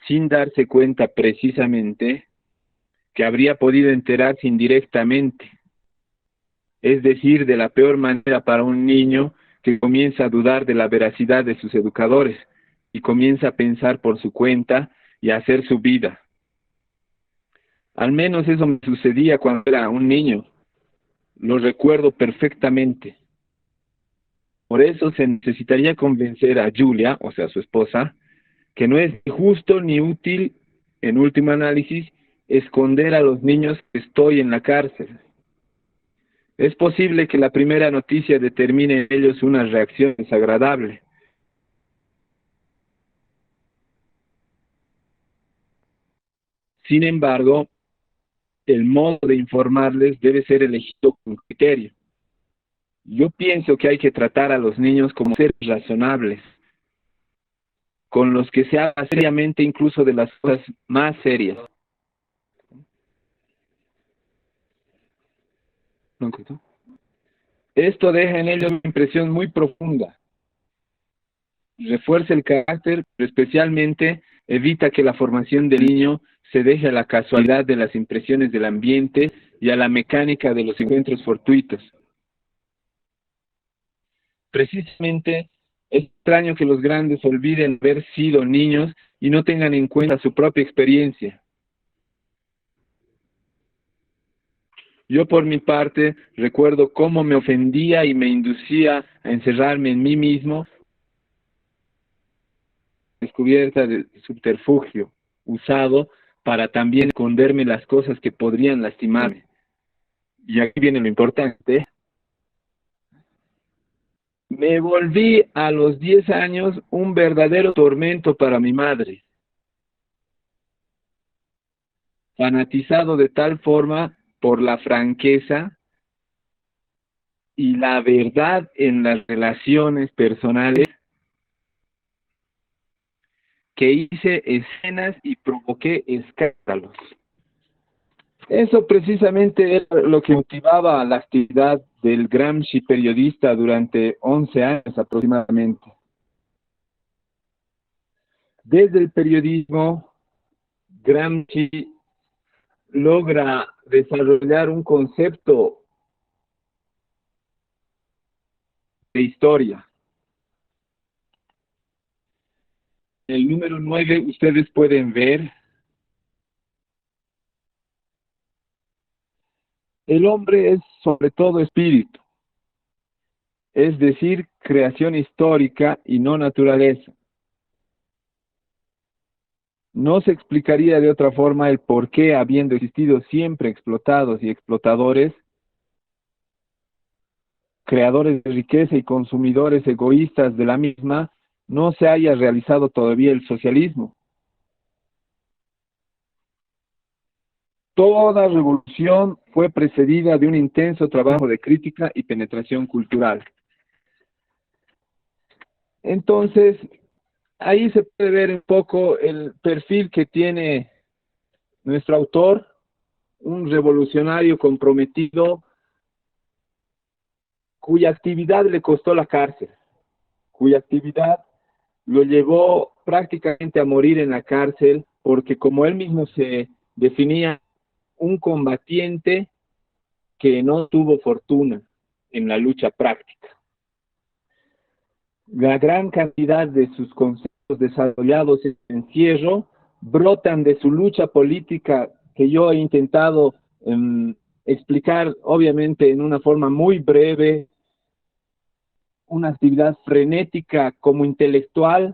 C: sin darse cuenta precisamente que habría podido enterarse indirectamente, es decir, de la peor manera para un niño que comienza a dudar de la veracidad de sus educadores y comienza a pensar por su cuenta y a hacer su vida. Al menos eso me sucedía cuando era un niño. Lo recuerdo perfectamente. Por eso se necesitaría convencer a Julia, o sea, su esposa, que no es ni justo ni útil, en último análisis, esconder a los niños que estoy en la cárcel. Es posible que la primera noticia determine en ellos una reacción desagradable. Sin embargo, el modo de informarles debe ser elegido con criterio. Yo pienso que hay que tratar a los niños como seres razonables, con los que se habla seriamente incluso de las cosas más serias. Esto deja en ellos una impresión muy profunda. Refuerza el carácter, pero especialmente evita que la formación del niño se deje a la casualidad de las impresiones del ambiente y a la mecánica de los encuentros fortuitos. Precisamente, es extraño que los grandes olviden haber sido niños y no tengan en cuenta su propia experiencia. Yo, por mi parte, recuerdo cómo me ofendía y me inducía a encerrarme en mí mismo, descubierta del subterfugio usado para también esconderme las cosas que podrían lastimarme. Y aquí viene lo importante. Me volví a los 10 años un verdadero tormento para mi madre, fanatizado de tal forma por la franqueza y la verdad en las relaciones personales, que hice escenas y provoqué escándalos. Eso precisamente era lo que motivaba la actividad del Gramsci periodista durante 11 años aproximadamente. Desde el periodismo, Gramsci logra desarrollar un concepto de historia. En el número 9 ustedes pueden ver: el hombre es sobre todo espíritu, es decir, creación histórica y no naturaleza. No se explicaría de otra forma el por qué, habiendo existido siempre explotados y explotadores, creadores de riqueza y consumidores egoístas de la misma, no se haya realizado todavía el socialismo. toda revolución fue precedida de un intenso trabajo de crítica y penetración cultural. Entonces, ahí se puede ver un poco el perfil que tiene nuestro autor, un revolucionario comprometido cuya actividad le costó la cárcel, cuya actividad lo llevó prácticamente a morir en la cárcel, porque como él mismo se definía, un combatiente que no tuvo fortuna en la lucha práctica. La gran cantidad de sus conceptos desarrollados en el encierro brotan de su lucha política, que yo he intentado explicar, obviamente, en una forma muy breve, una actividad frenética como intelectual,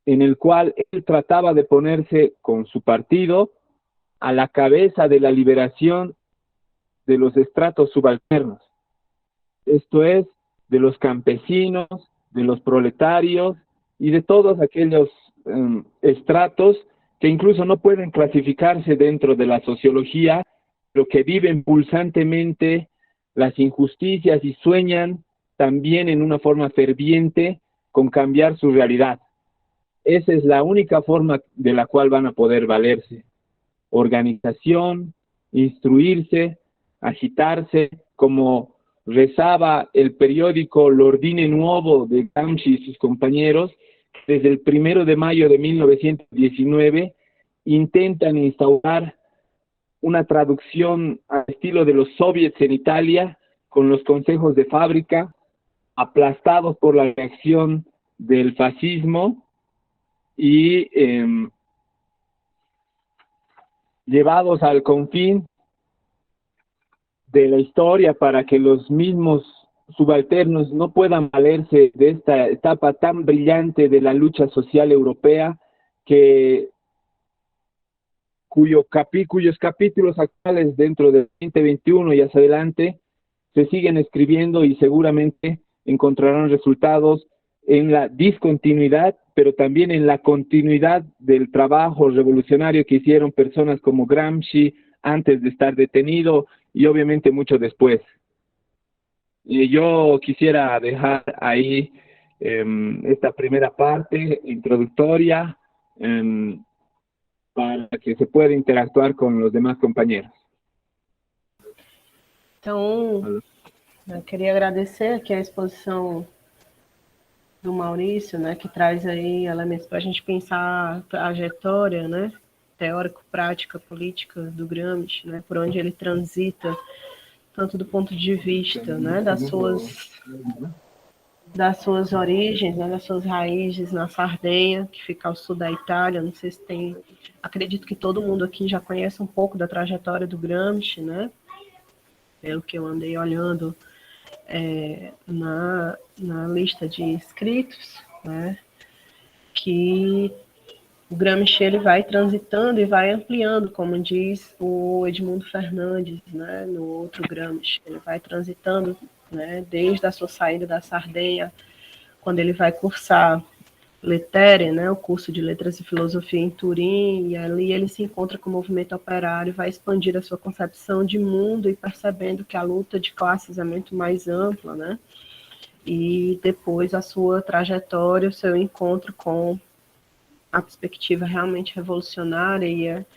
C: en el cual él trataba de ponerse con su partido a la cabeza de la liberación de los estratos subalternos. Esto es, de los campesinos, de los proletarios y de todos aquellos estratos que incluso no pueden clasificarse dentro de la sociología, pero que viven pulsantemente las injusticias y sueñan también en una forma ferviente con cambiar su realidad. Esa es la única forma de la cual van a poder valerse. Organización, instruirse, agitarse, como rezaba el periódico L'Ordine Nuovo de Gramsci y sus compañeros, desde el 1 de mayo de 1919 intentan instaurar una traducción al estilo de los soviets en Italia, con los consejos de fábrica, aplastados por la reacción del fascismo y llevados al confín de la historia para que los mismos subalternos no puedan valerse de esta etapa tan brillante de la lucha social europea, cuyos capítulos actuales dentro del 2021 y hacia adelante se siguen escribiendo y seguramente encontrarán resultados en la discontinuidad, pero también en la continuidad del trabajo revolucionario que hicieron personas como Gramsci antes de estar detenido y obviamente mucho después. Yo quisiera dejar ahí esta primera parte introductoria para que se pueda interactuar con los demás compañeros.
B: Então, eu queria agradecer aqui a exposição do Maurício, né, que traz aí elementos para a gente pensar a trajetória, né, teórico-prática, política do Gramsci, né, por onde ele transita, tanto do ponto de vista, né, das suas origens, né, das suas raízes na Sardenha, que fica ao sul da Itália. Não sei se tem, acredito que todo mundo aqui já conhece um pouco da trajetória do Gramsci, né, pelo que eu andei olhando na lista de escritos, né, que o Gramsci ele vai transitando e vai ampliando, como diz o Edmundo Fernandes, né, no outro Gramsci, ele vai transitando, né, desde a sua saída da Sardenha, quando ele vai cursar Lettere, né, o curso de Letras e Filosofia em Turim, e ali ele se encontra com o movimento operário, vai expandir a sua concepção de mundo e percebendo que a luta de classes é muito mais ampla, né, e depois a sua trajetória, o seu encontro com a perspectiva realmente revolucionária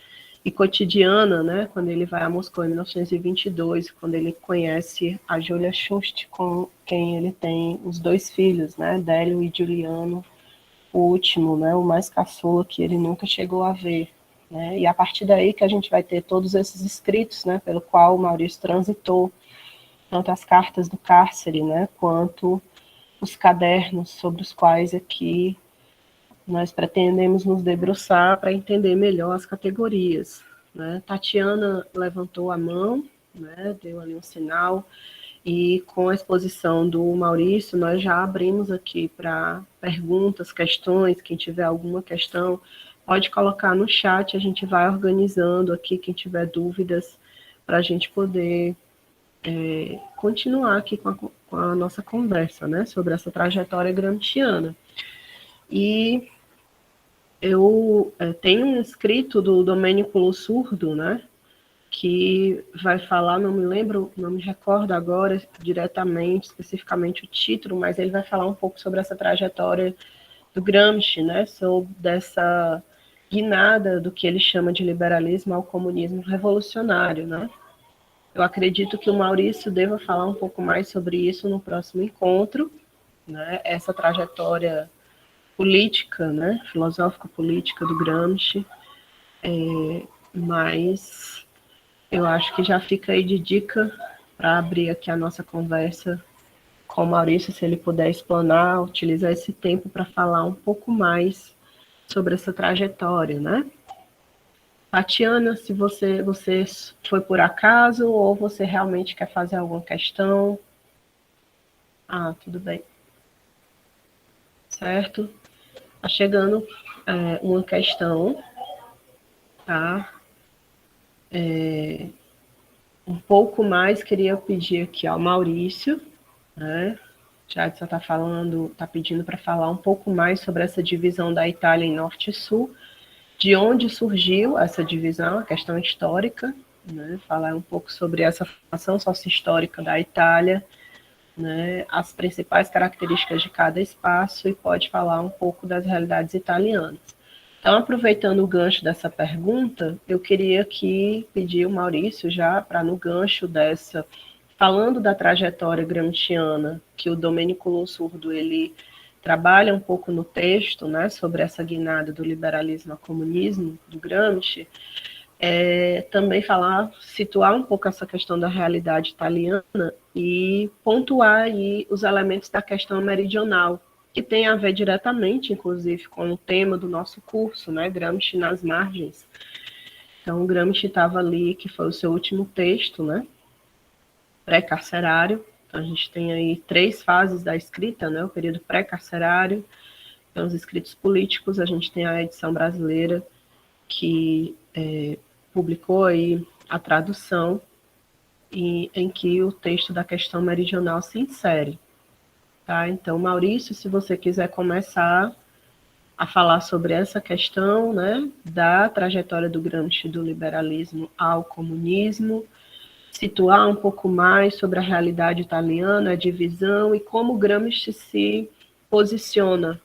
B: e cotidiana, né, quando ele vai a Moscou em 1922, quando ele conhece a Julia Schust, com quem ele tem os 2 filhos, né, Délio e Giuliano, o último, né, o mais caçula, que ele nunca chegou a ver, né, e a partir daí que a gente vai ter todos esses escritos, né, pelo qual o Maurício transitou, tanto as cartas do cárcere, né, quanto os cadernos sobre os quais aqui nós pretendemos nos debruçar para entender melhor as categorias, né. Tatiana levantou a mão, né, deu ali um sinal, e com a exposição do Maurício, nós já abrimos aqui para perguntas, questões. Quem tiver alguma questão, pode colocar no chat, a gente vai organizando aqui, quem tiver dúvidas, para a gente poder continuar aqui com a nossa conversa, né, sobre essa trajetória gramsciana. E eu tenho um escrito do Domênico Losurdo, né, que vai falar, não me lembro, não me recordo agora diretamente, especificamente o título, mas ele vai falar um pouco sobre essa trajetória do Gramsci, né, sobre dessa guinada do que ele chama de liberalismo ao comunismo revolucionário, né. Eu acredito que o Maurício deva falar um pouco mais sobre isso no próximo encontro, né, essa trajetória política, né, filosófico-política do Gramsci, mas eu acho que já fica aí de dica para abrir aqui a nossa conversa com o Maurício, se ele puder explanar, utilizar esse tempo para falar um pouco mais sobre essa trajetória, né? Tatiana, se você foi por acaso ou você realmente quer fazer alguma questão? Ah, tudo bem. Certo? Tá chegando uma questão, tá? Um pouco mais, queria pedir aqui ao Maurício, né? Jadson está pedindo para falar um pouco mais sobre essa divisão da Itália em norte e sul, de onde surgiu essa divisão, a questão histórica, né? Falar um pouco sobre essa formação socio-histórica da Itália, né? As principais características de cada espaço e pode falar um pouco das realidades italianas. Então, aproveitando o gancho dessa pergunta, eu queria aqui pedir ao Maurício já para no gancho dessa, falando da trajetória gramsciana, que o Domênico Losurdo ele trabalha um pouco no texto, né, sobre essa guinada do liberalismo ao comunismo do Gramsci, também falar, situar um pouco essa questão da realidade italiana e pontuar aí os elementos da questão meridional, que tem a ver diretamente, inclusive, com o tema do nosso curso, né, Gramsci nas margens. Então, o Gramsci estava ali, que foi o seu último texto, né, pré-carcerário. Então, a gente tem aí 3 fases da escrita, né, o período pré-carcerário, então, os escritos políticos, a gente tem a edição brasileira, que publicou aí a tradução, em que o texto da questão meridional se insere. Tá? Então, Maurício, se você quiser começar a falar sobre essa questão, né, da trajetória do Gramsci do liberalismo ao comunismo, situar um pouco mais sobre a realidade italiana, a divisão e como Gramsci se posiciona,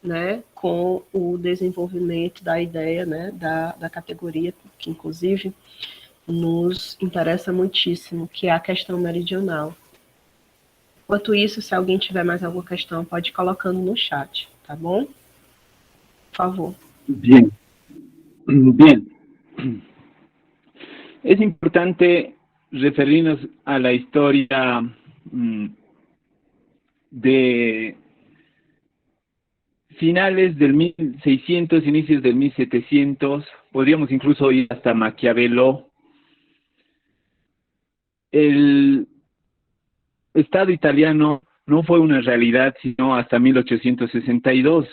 B: né, com o desenvolvimento da ideia, né, da categoria, que inclusive nos interessa muitíssimo, que é a questão meridional. Enquanto isso, se alguém tiver mais alguma questão, pode ir colocando no chat, tá bom? Por favor.
C: Bien. Bien. Es importante referirnos a la historia de finales del 1600, inicios del 1700, podríamos incluso ir hasta Maquiavelo. El Estado italiano no fue una realidad sino hasta 1862.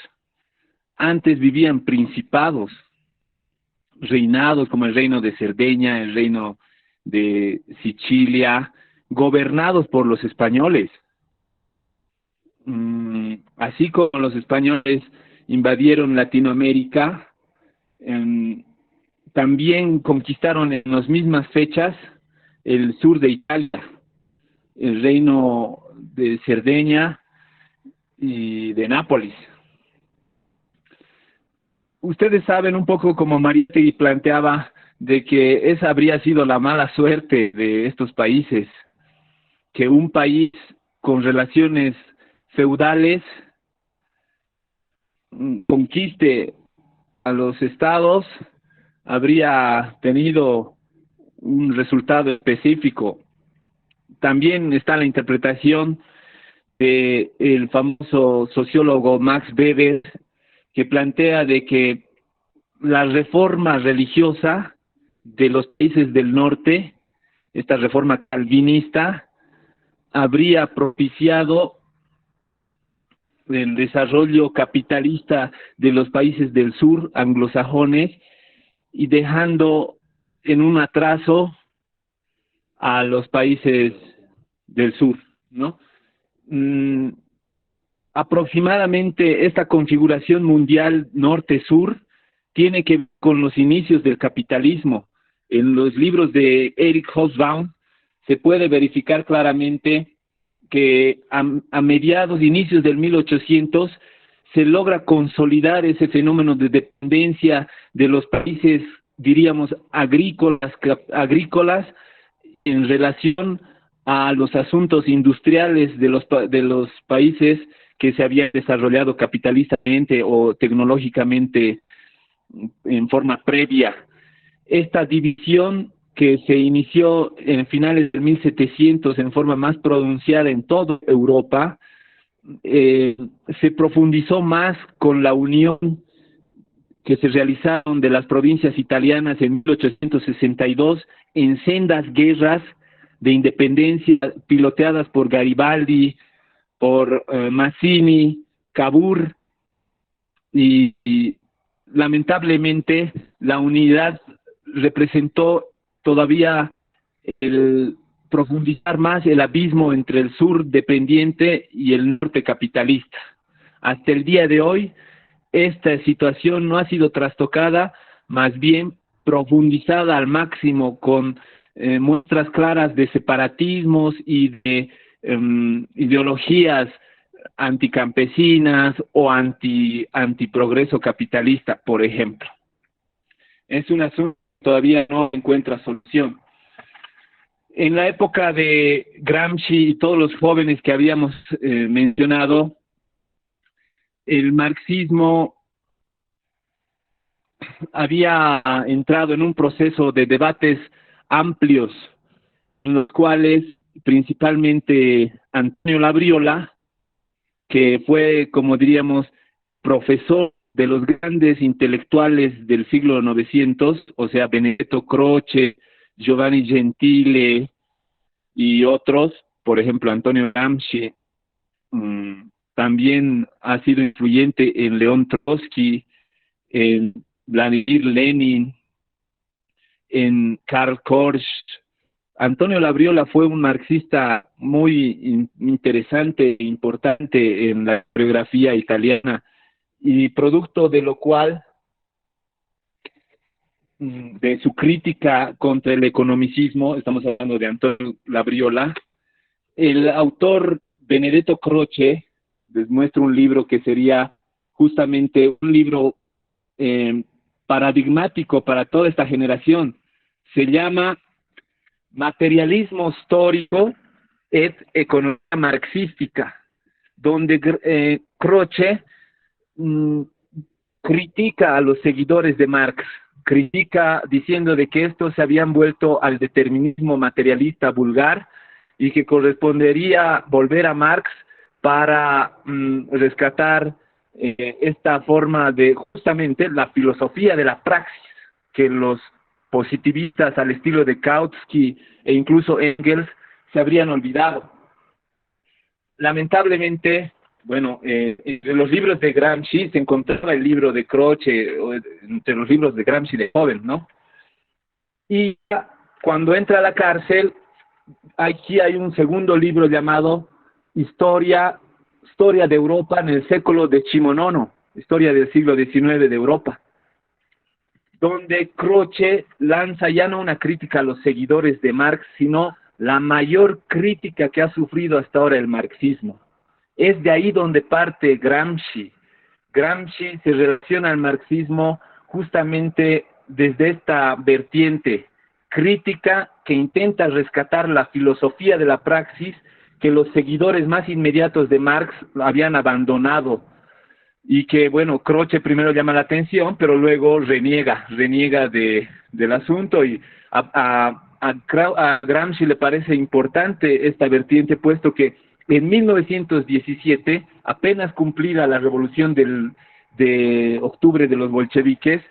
C: Antes vivían principados, reinados como el reino de Cerdeña, el reino de Sicilia, gobernados por los españoles. Así como los españoles invadieron Latinoamérica, también conquistaron en las mismas fechas el sur de Italia, el reino de Cerdeña y de Nápoles. Ustedes saben un poco como Mariátegui planteaba de que esa habría sido la mala suerte de estos países, que un país con relaciones feudales conquiste a los estados, habría tenido un resultado específico. También está la interpretación del famoso sociólogo Max Weber, que plantea de que la reforma religiosa de los países del norte, esta reforma calvinista, habría propiciado el desarrollo capitalista de los países del sur, anglosajones, y dejando en un atraso a los países del sur, ¿no? aproximadamente esta configuración mundial norte-sur tiene que ver con los inicios del capitalismo. En los libros de Eric Hobsbawm se puede verificar claramente que a mediados, inicios del 1800, se logra consolidar ese fenómeno de dependencia de los países, diríamos, agrícolas en relación a los asuntos industriales de los países que se habían desarrollado capitalistamente o tecnológicamente en forma previa. Esta división que se inició en finales del 1700 en forma más pronunciada en toda Europa, se profundizó más con la unión que se realizaron de las provincias italianas en 1862 en sendas guerras de independencia piloteadas por Garibaldi, por Mazzini, Cavour, y lamentablemente la unidad representó todavía el profundizar más el abismo entre el sur dependiente y el norte capitalista. Hasta el día de hoy, esta situación no ha sido trastocada, más bien profundizada al máximo con muestras claras de separatismos y de ideologías anticampesinas o antiprogreso capitalista, por ejemplo. Es un asunto que todavía no encuentra solución. En la época de Gramsci y todos los jóvenes que habíamos mencionado, el marxismo había entrado en un proceso de debates amplios, en los cuales principalmente Antonio Labriola, que fue, como diríamos, profesor de los grandes intelectuales del siglo IX, o sea, Benedetto Croce, Giovanni Gentile y otros, por ejemplo, Antonio Gramsci, también ha sido influyente en León Trotsky, en Vladimir Lenin, en Karl Korsch. Antonio Labriola fue un marxista muy interesante e importante en la historiografía italiana, y producto de lo cual, de su crítica contra el economicismo, estamos hablando de Antonio Labriola, el autor Benedetto Croce les muestra un libro que sería justamente un libro paradigmático para toda esta generación. Se llama Materialismo Storico et Economía Marxística, donde Croce critica a los seguidores de Marx, critica diciendo de que estos se habían vuelto al determinismo materialista vulgar y que correspondería volver a Marx para rescatar esta forma de justamente la filosofía de la praxis que los positivistas al estilo de Kautsky e incluso Engels se habrían olvidado. Lamentablemente, bueno, entre los libros de Gramsci se encontraba el libro de Croce, entre los libros de Gramsci de joven, ¿no? Y cuando entra a la cárcel, aquí hay un segundo libro llamado Historia de Europa en el século XIX, Historia del siglo XIX de Europa, donde Croce lanza ya no una crítica a los seguidores de Marx, sino la mayor crítica que ha sufrido hasta ahora el marxismo. Es de ahí donde parte Gramsci. Gramsci se relaciona al marxismo justamente desde esta vertiente crítica que intenta rescatar la filosofía de la praxis que los seguidores más inmediatos de Marx habían abandonado, y que, bueno, Croce primero llama la atención, pero luego reniega del asunto, y a Gramsci le parece importante esta vertiente, puesto que en 1917, apenas cumplida la revolución de octubre de los bolcheviques,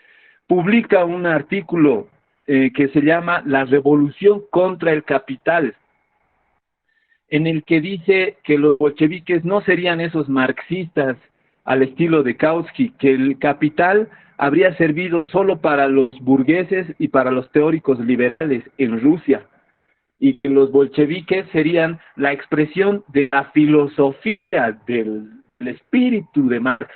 C: publica un artículo que se llama La Revolución contra el Capital, en el que dice que los bolcheviques no serían esos marxistas al estilo de Kautsky, que el capital habría servido solo para los burgueses y para los teóricos liberales en Rusia, y que los bolcheviques serían la expresión de la filosofía el espíritu de Marx.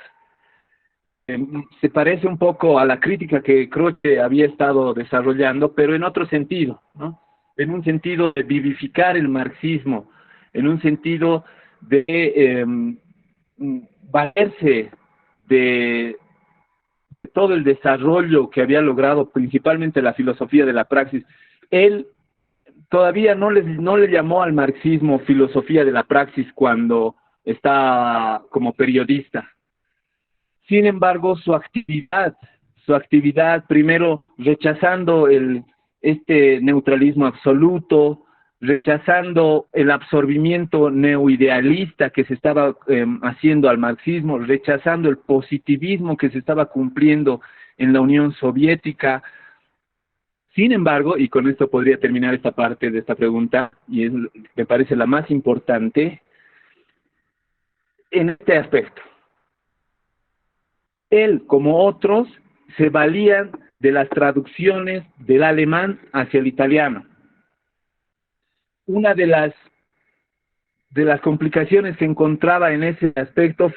C: Se parece un poco a la crítica que Croce había estado desarrollando, pero en otro sentido, ¿no? En un sentido de vivificar el marxismo, en un sentido de valerse de todo el desarrollo que había logrado, principalmente la filosofía de la praxis. Él todavía no le llamó al marxismo filosofía de la praxis cuando está como periodista. Sin embargo, su actividad primero rechazando este neutralismo absoluto, rechazando el absorbimiento neoidealista que se estaba haciendo al marxismo, rechazando el positivismo que se estaba cumpliendo en la Unión Soviética. Sin embargo, y con esto podría terminar esta parte de esta pregunta, y me parece la más importante, en este aspecto. Él, como otros, se valían de las traducciones del alemán hacia el italiano. Una de las complicaciones que encontraba en ese aspecto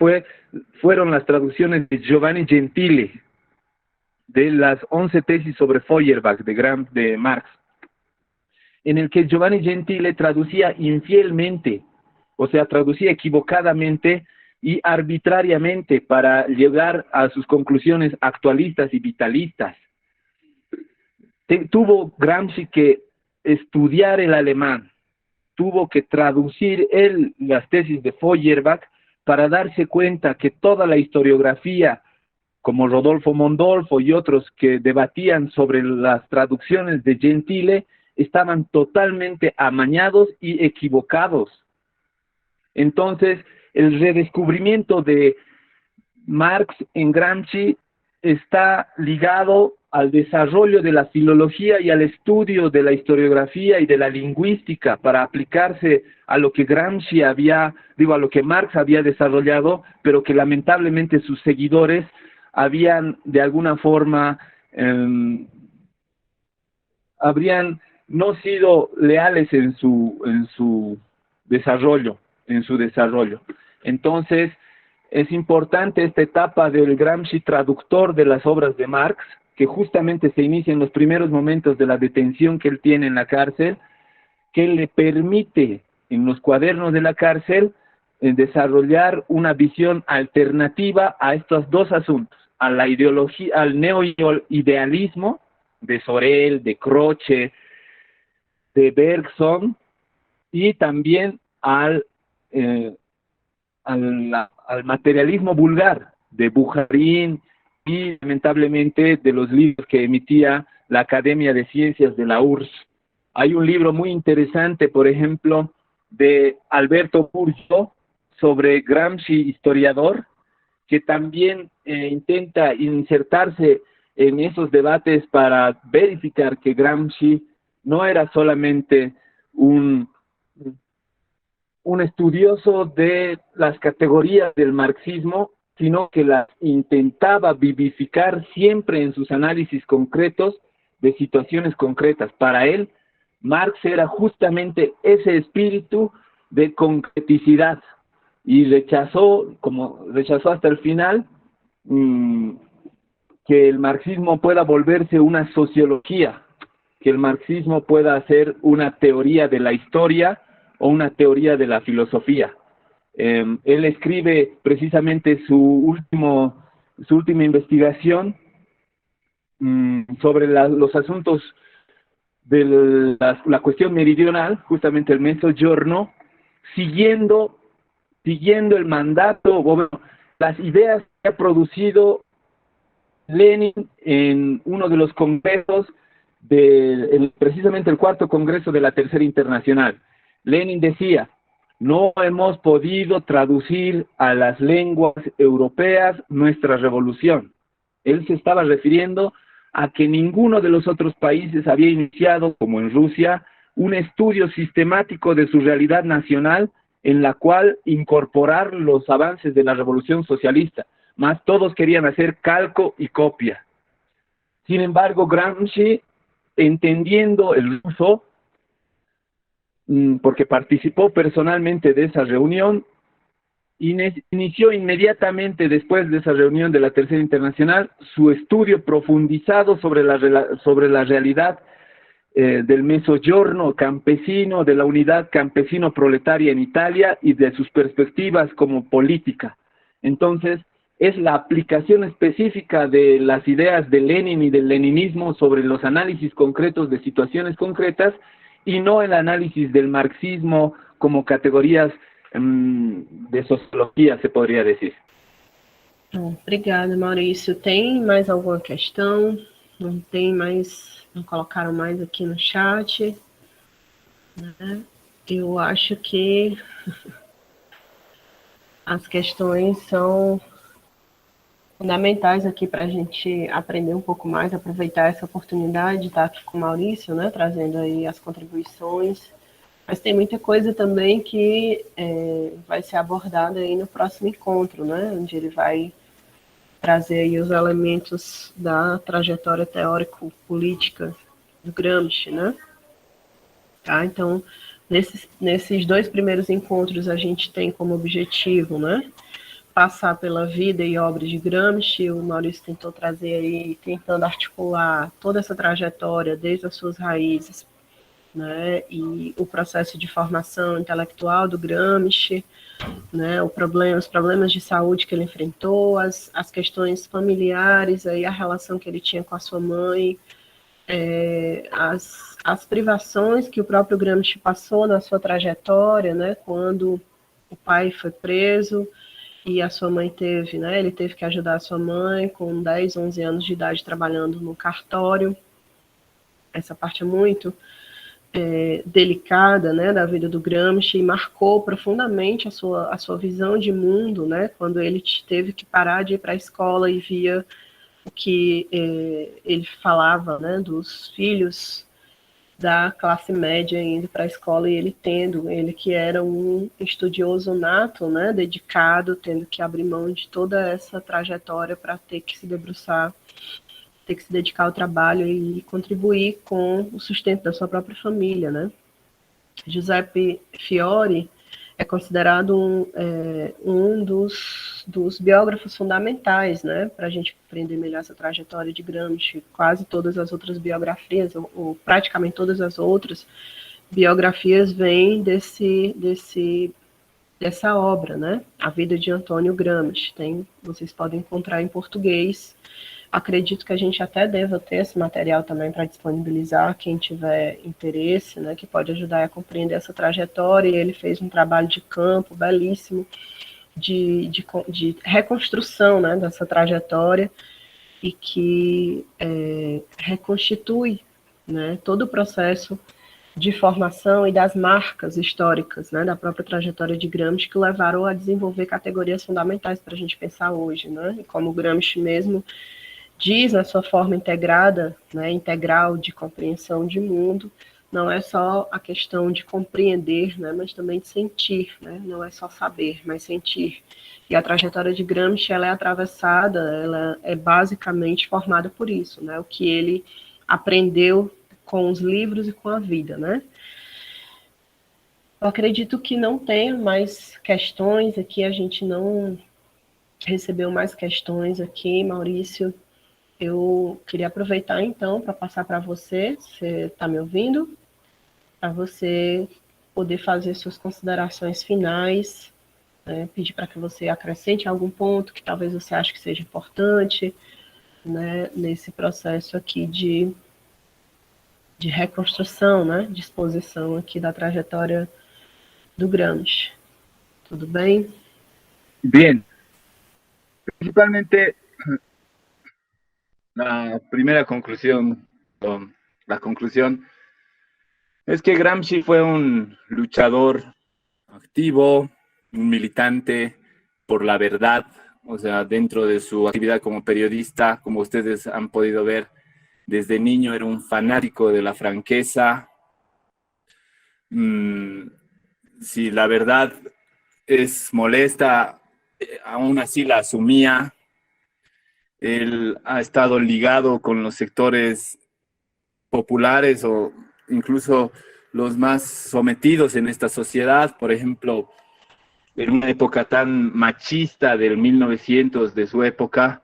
C: fueron las traducciones de Giovanni Gentile, de las 11 tesis sobre Feuerbach de Marx, en el que Giovanni Gentile traducía infielmente, o sea, traducía equivocadamente y arbitrariamente para llegar a sus conclusiones actualistas y vitalistas. Tuvo Gramsci que estudiar el alemán, tuvo que traducir él las tesis de Feuerbach para darse cuenta que toda la historiografía, como Rodolfo Mondolfo y otros que debatían sobre las traducciones de Gentile, estaban totalmente amañados y equivocados. Entonces, el redescubrimiento de Marx en Gramsci está ligado al desarrollo de la filología y al estudio de la historiografía y de la lingüística para aplicarse a lo que a lo que Marx había desarrollado, pero que lamentablemente sus seguidores habían de alguna forma habrían no sido leales en su desarrollo. Entonces, es importante esta etapa del Gramsci traductor de las obras de Marx, que justamente se inicia en los primeros momentos de la detención que él tiene en la cárcel, que le permite en los cuadernos de la cárcel desarrollar una visión alternativa a estos dos asuntos, a la ideología, al neoidealismo de Sorel, de Croce, de Bergson, y también al materialismo vulgar de Bukharin y lamentablemente de los libros que emitía la Academia de Ciencias de la URSS. Hay un libro muy interesante, por ejemplo, de Alberto Burgio sobre Gramsci historiador, que también intenta insertarse en esos debates para verificar que Gramsci no era solamente un estudioso de las categorías del marxismo, sino que las intentaba vivificar siempre en sus análisis concretos de situaciones concretas. Para él, Marx era justamente ese espíritu de concreticidad y rechazó hasta el final que el marxismo pueda volverse una sociología, que el marxismo pueda ser una teoría de la historia o una teoría de la filosofía. Él escribe precisamente su última investigación sobre los asuntos de la cuestión meridional, justamente el Mezzogiorno, siguiendo el mandato, las ideas que ha producido Lenin en uno de los congresos, precisamente el cuarto congreso de la Tercera Internacional. Lenin decía: no hemos podido traducir a las lenguas europeas nuestra revolución. Él se estaba refiriendo a que ninguno de los otros países había iniciado, como en Rusia, un estudio sistemático de su realidad nacional en la cual incorporar los avances de la revolución socialista, más todos querían hacer calco y copia. Sin embargo, Gramsci, entendiendo el ruso, porque participó personalmente de esa reunión, inició inmediatamente después de esa reunión de la Tercera Internacional su estudio profundizado sobre la realidad del Mezzogiorno campesino, de la unidad campesino-proletaria en Italia y de sus perspectivas como política. Entonces, es la aplicación específica de las ideas de Lenin y del leninismo sobre los análisis concretos de situaciones concretas y no el análisis del marxismo como categorías de sociologia, se poderia dizer.
B: Obrigada, Maurício. Tem mais alguma questão? Não tem mais, não colocaram mais aqui no chat, né? Eu acho que as questões são fundamentais aqui para a gente aprender um pouco mais, aproveitar essa oportunidade de estar aqui com o Maurício, né, trazendo aí as contribuições. Mas tem muita coisa também que vai ser abordada aí no próximo encontro, né, onde ele vai trazer aí os elementos da trajetória teórico-política do Gramsci, né? Tá? Então, nesses 2 primeiros encontros a gente tem como objetivo, né, passar pela vida e obra de Gramsci. O Maurício tentou trazer aí, tentando articular toda essa trajetória desde as suas raízes, né, e o processo de formação intelectual do Gramsci, né, os problemas de saúde que ele enfrentou, as questões familiares, aí a relação que ele tinha com a sua mãe, as privações que o próprio Gramsci passou na sua trajetória, né, quando o pai foi preso e a sua mãe teve, né, ele teve que ajudar a sua mãe com 10, 11 anos de idade trabalhando no cartório. Essa parte é muito delicada, né, da vida do Gramsci, e marcou profundamente a sua visão de mundo, né, quando ele teve que parar de ir para a escola e via o que ele falava, né, dos filhos da classe média indo para a escola e ele que era um estudioso nato, né, dedicado, tendo que abrir mão de toda essa trajetória para ter que se debruçar, ter que se dedicar ao trabalho e contribuir com o sustento da sua própria família, né. Giuseppe Fiori é considerado um dos biógrafos fundamentais, né, para a gente compreender melhor essa trajetória de Gramsci. Quase todas as outras biografias, ou praticamente todas as outras biografias, vêm dessa obra, né, A Vida de Antônio Gramsci. Vocês podem encontrar em português. Acredito que a gente até deva ter esse material também para disponibilizar, quem tiver interesse, né, que pode ajudar a compreender essa trajetória. E ele fez um trabalho de campo belíssimo, de reconstrução, né, dessa trajetória, e que reconstitui, né, todo o processo de formação e das marcas históricas, né, da própria trajetória de Gramsci, que levaram a desenvolver categorias fundamentais para a gente pensar hoje, né, e como o Gramsci mesmo diz na sua forma integrada, né, integral de compreensão de mundo, não é só a questão de compreender, né, mas também de sentir, né, não é só saber, mas sentir. E a trajetória de Gramsci, ela é atravessada, ela é basicamente formada por isso, né, o que ele aprendeu com os livros e com a vida, né. Eu acredito que não tenha mais questões aqui, a gente não recebeu mais questões aqui, Maurício. Eu queria aproveitar, então, para passar para você está me ouvindo? Para você poder fazer suas considerações finais, né, pedir para que você acrescente algum ponto que talvez você ache que seja importante, né, nesse processo aqui de reconstrução, né, de exposição aqui da trajetória do Gramsci. Tudo bem?
C: Bien. Principalmente, la primera conclusión, o la conclusión, es que Gramsci fue un luchador activo, un militante por la verdad, o sea, dentro de su actividad como periodista, como ustedes han podido ver, desde niño era un fanático de la franqueza. Si la verdad es molesta, aún así la asumía. Él ha estado ligado con los sectores populares o incluso los más sometidos en esta sociedad. Por ejemplo, en una época tan machista del 1900 de su época,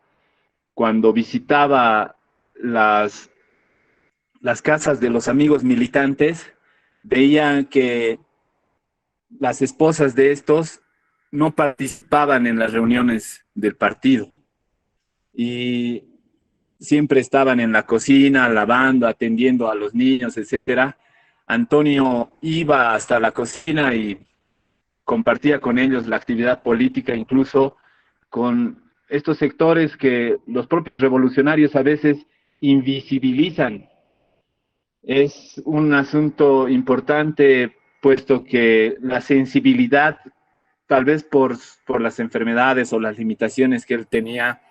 C: cuando visitaba las casas de los amigos militantes, veían que las esposas de estos no participaban en las reuniones del partido y siempre estaban en la cocina, lavando, atendiendo a los niños, etcétera. Antonio iba hasta la cocina y compartía con ellos la actividad política, incluso con estos sectores que los propios revolucionarios a veces invisibilizan. Es un asunto importante, puesto que la sensibilidad, tal vez por las enfermedades o las limitaciones que él tenía,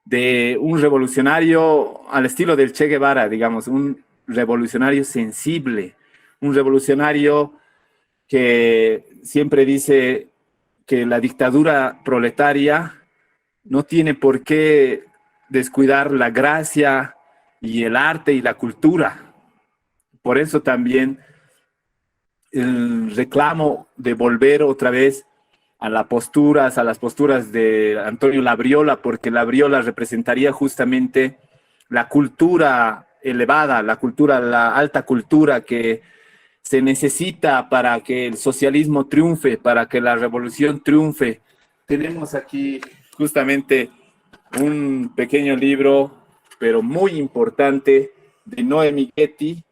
C: de un revolucionario al estilo del Che Guevara, digamos, un revolucionario sensible, un revolucionario que siempre dice que la dictadura proletaria no tiene por qué descuidar la gracia y el arte y la cultura. Por eso también el reclamo de volver otra vez a las posturas de Antonio Labriola, porque Labriola representaría justamente la cultura elevada, la alta cultura que se necesita para que el socialismo triunfe, para que la revolución triunfe. Tenemos aquí justamente un pequeño libro, pero muy importante, de Noemi Getty,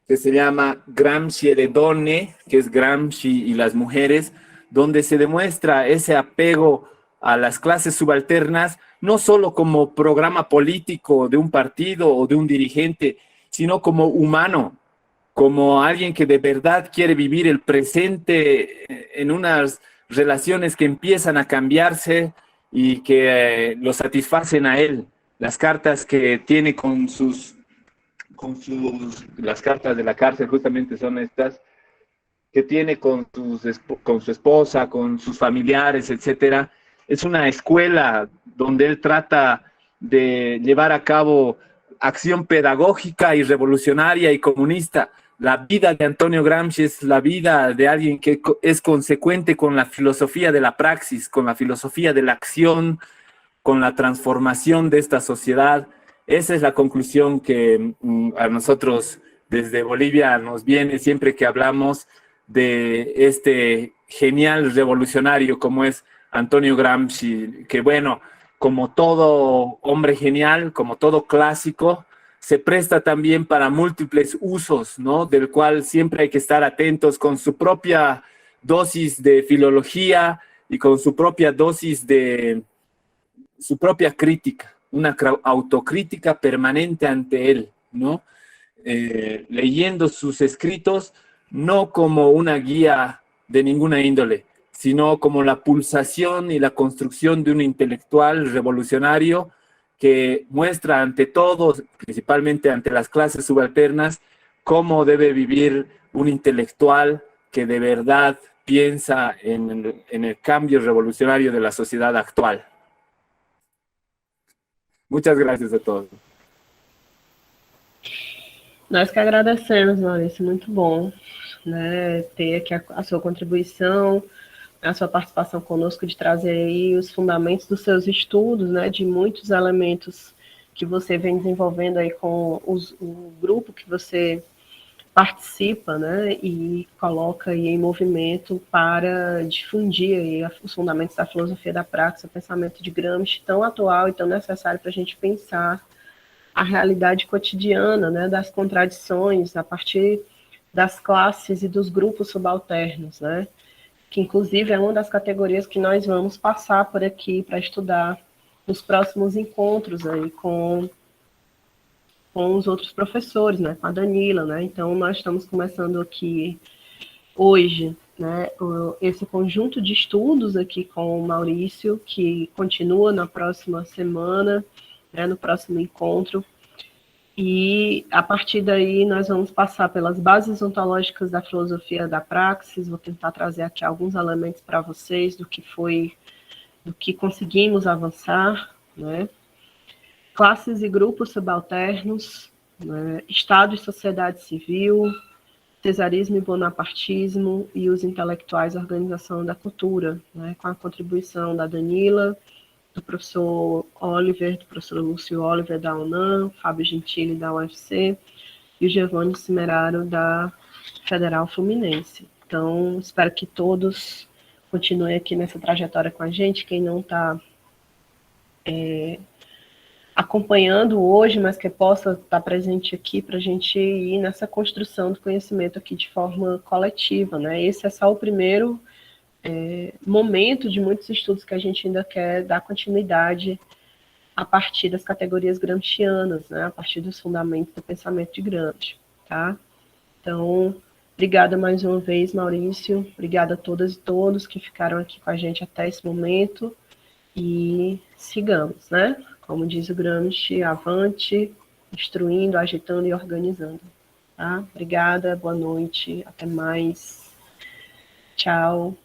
C: que se llama Gramsci e le donne, que es Gramsci y las mujeres, donde se demuestra ese apego a las clases subalternas, no solo como programa político de un partido o de un dirigente, sino como humano, como alguien que de verdad quiere vivir el presente en unas relaciones que empiezan a cambiarse y que lo satisfacen a él. Las cartas que tiene las cartas de la cárcel justamente son estas, que tiene con su esposa, con sus familiares, etcétera. Es una escuela donde él trata de llevar a cabo acción pedagógica y revolucionaria y comunista. La vida de Antonio Gramsci es la vida de alguien que es consecuente con la filosofía de la praxis, con la filosofía de la acción, con la transformación de esta sociedad. Esa es la conclusión que a nosotros desde Bolivia nos viene siempre que hablamos de este genial revolucionario como es Antonio Gramsci, que bueno, como todo hombre genial, como todo clásico, se presta también para múltiples usos, ¿no? Del cual siempre hay que estar atentos con su propia dosis de filología y con su propia dosis de su propia crítica, una autocrítica permanente ante él, ¿no? Leyendo sus escritos no como una guía de ninguna índole, sino como la pulsación y la construcción de un intelectual revolucionario que muestra ante todos, principalmente ante las clases subalternas, cómo debe vivir un intelectual que de verdad piensa en el cambio revolucionario de la sociedad actual. Muchas gracias a todos.
B: Nós que agradecemos, Maurício, muito bom, né, ter aqui a sua contribuição, a sua participação conosco, de trazer aí os fundamentos dos seus estudos, né, de muitos elementos que você vem desenvolvendo aí com o grupo que você participa, né, e coloca aí em movimento para difundir aí os fundamentos da filosofia da praxis, o pensamento de Gramsci, tão atual e tão necessário para a gente pensar a realidade cotidiana, né, das contradições a partir das classes e dos grupos subalternos, né, que inclusive é uma das categorias que nós vamos passar por aqui para estudar nos próximos encontros aí com os outros professores, né, com a Danila, né. Então nós estamos começando aqui hoje, né, esse conjunto de estudos aqui com o Maurício, que continua na próxima semana, né, no próximo encontro, e a partir daí nós vamos passar pelas bases ontológicas da filosofia da praxis. Vou tentar trazer aqui alguns elementos para vocês do que conseguimos avançar, né? Classes e grupos subalternos, né? Estado e sociedade civil, Cesarismo e Bonapartismo e os Intelectuais da Organização da Cultura, né, com a contribuição da Danila, do professor Oliver, do professor Lúcio Oliver, da UNAM, Fábio Gentili, da UFC, e o Giovanni Cimeraro, da Federal Fluminense. Então, espero que todos continuem aqui nessa trajetória com a gente. Quem não está acompanhando hoje, mas que possa estar presente aqui para a gente ir nessa construção do conhecimento aqui de forma coletiva, né? Esse é só o primeiro momento de muitos estudos que a gente ainda quer dar continuidade a partir das categorias gramscianas, né? A partir dos fundamentos do pensamento de Gramsci, tá? Então, obrigada mais uma vez, Maurício. Obrigada a todas e todos que ficaram aqui com a gente até esse momento. E sigamos, né? Como diz o Gramsci, avante, instruindo, agitando e organizando. Tá? Obrigada, boa noite, até mais. Tchau.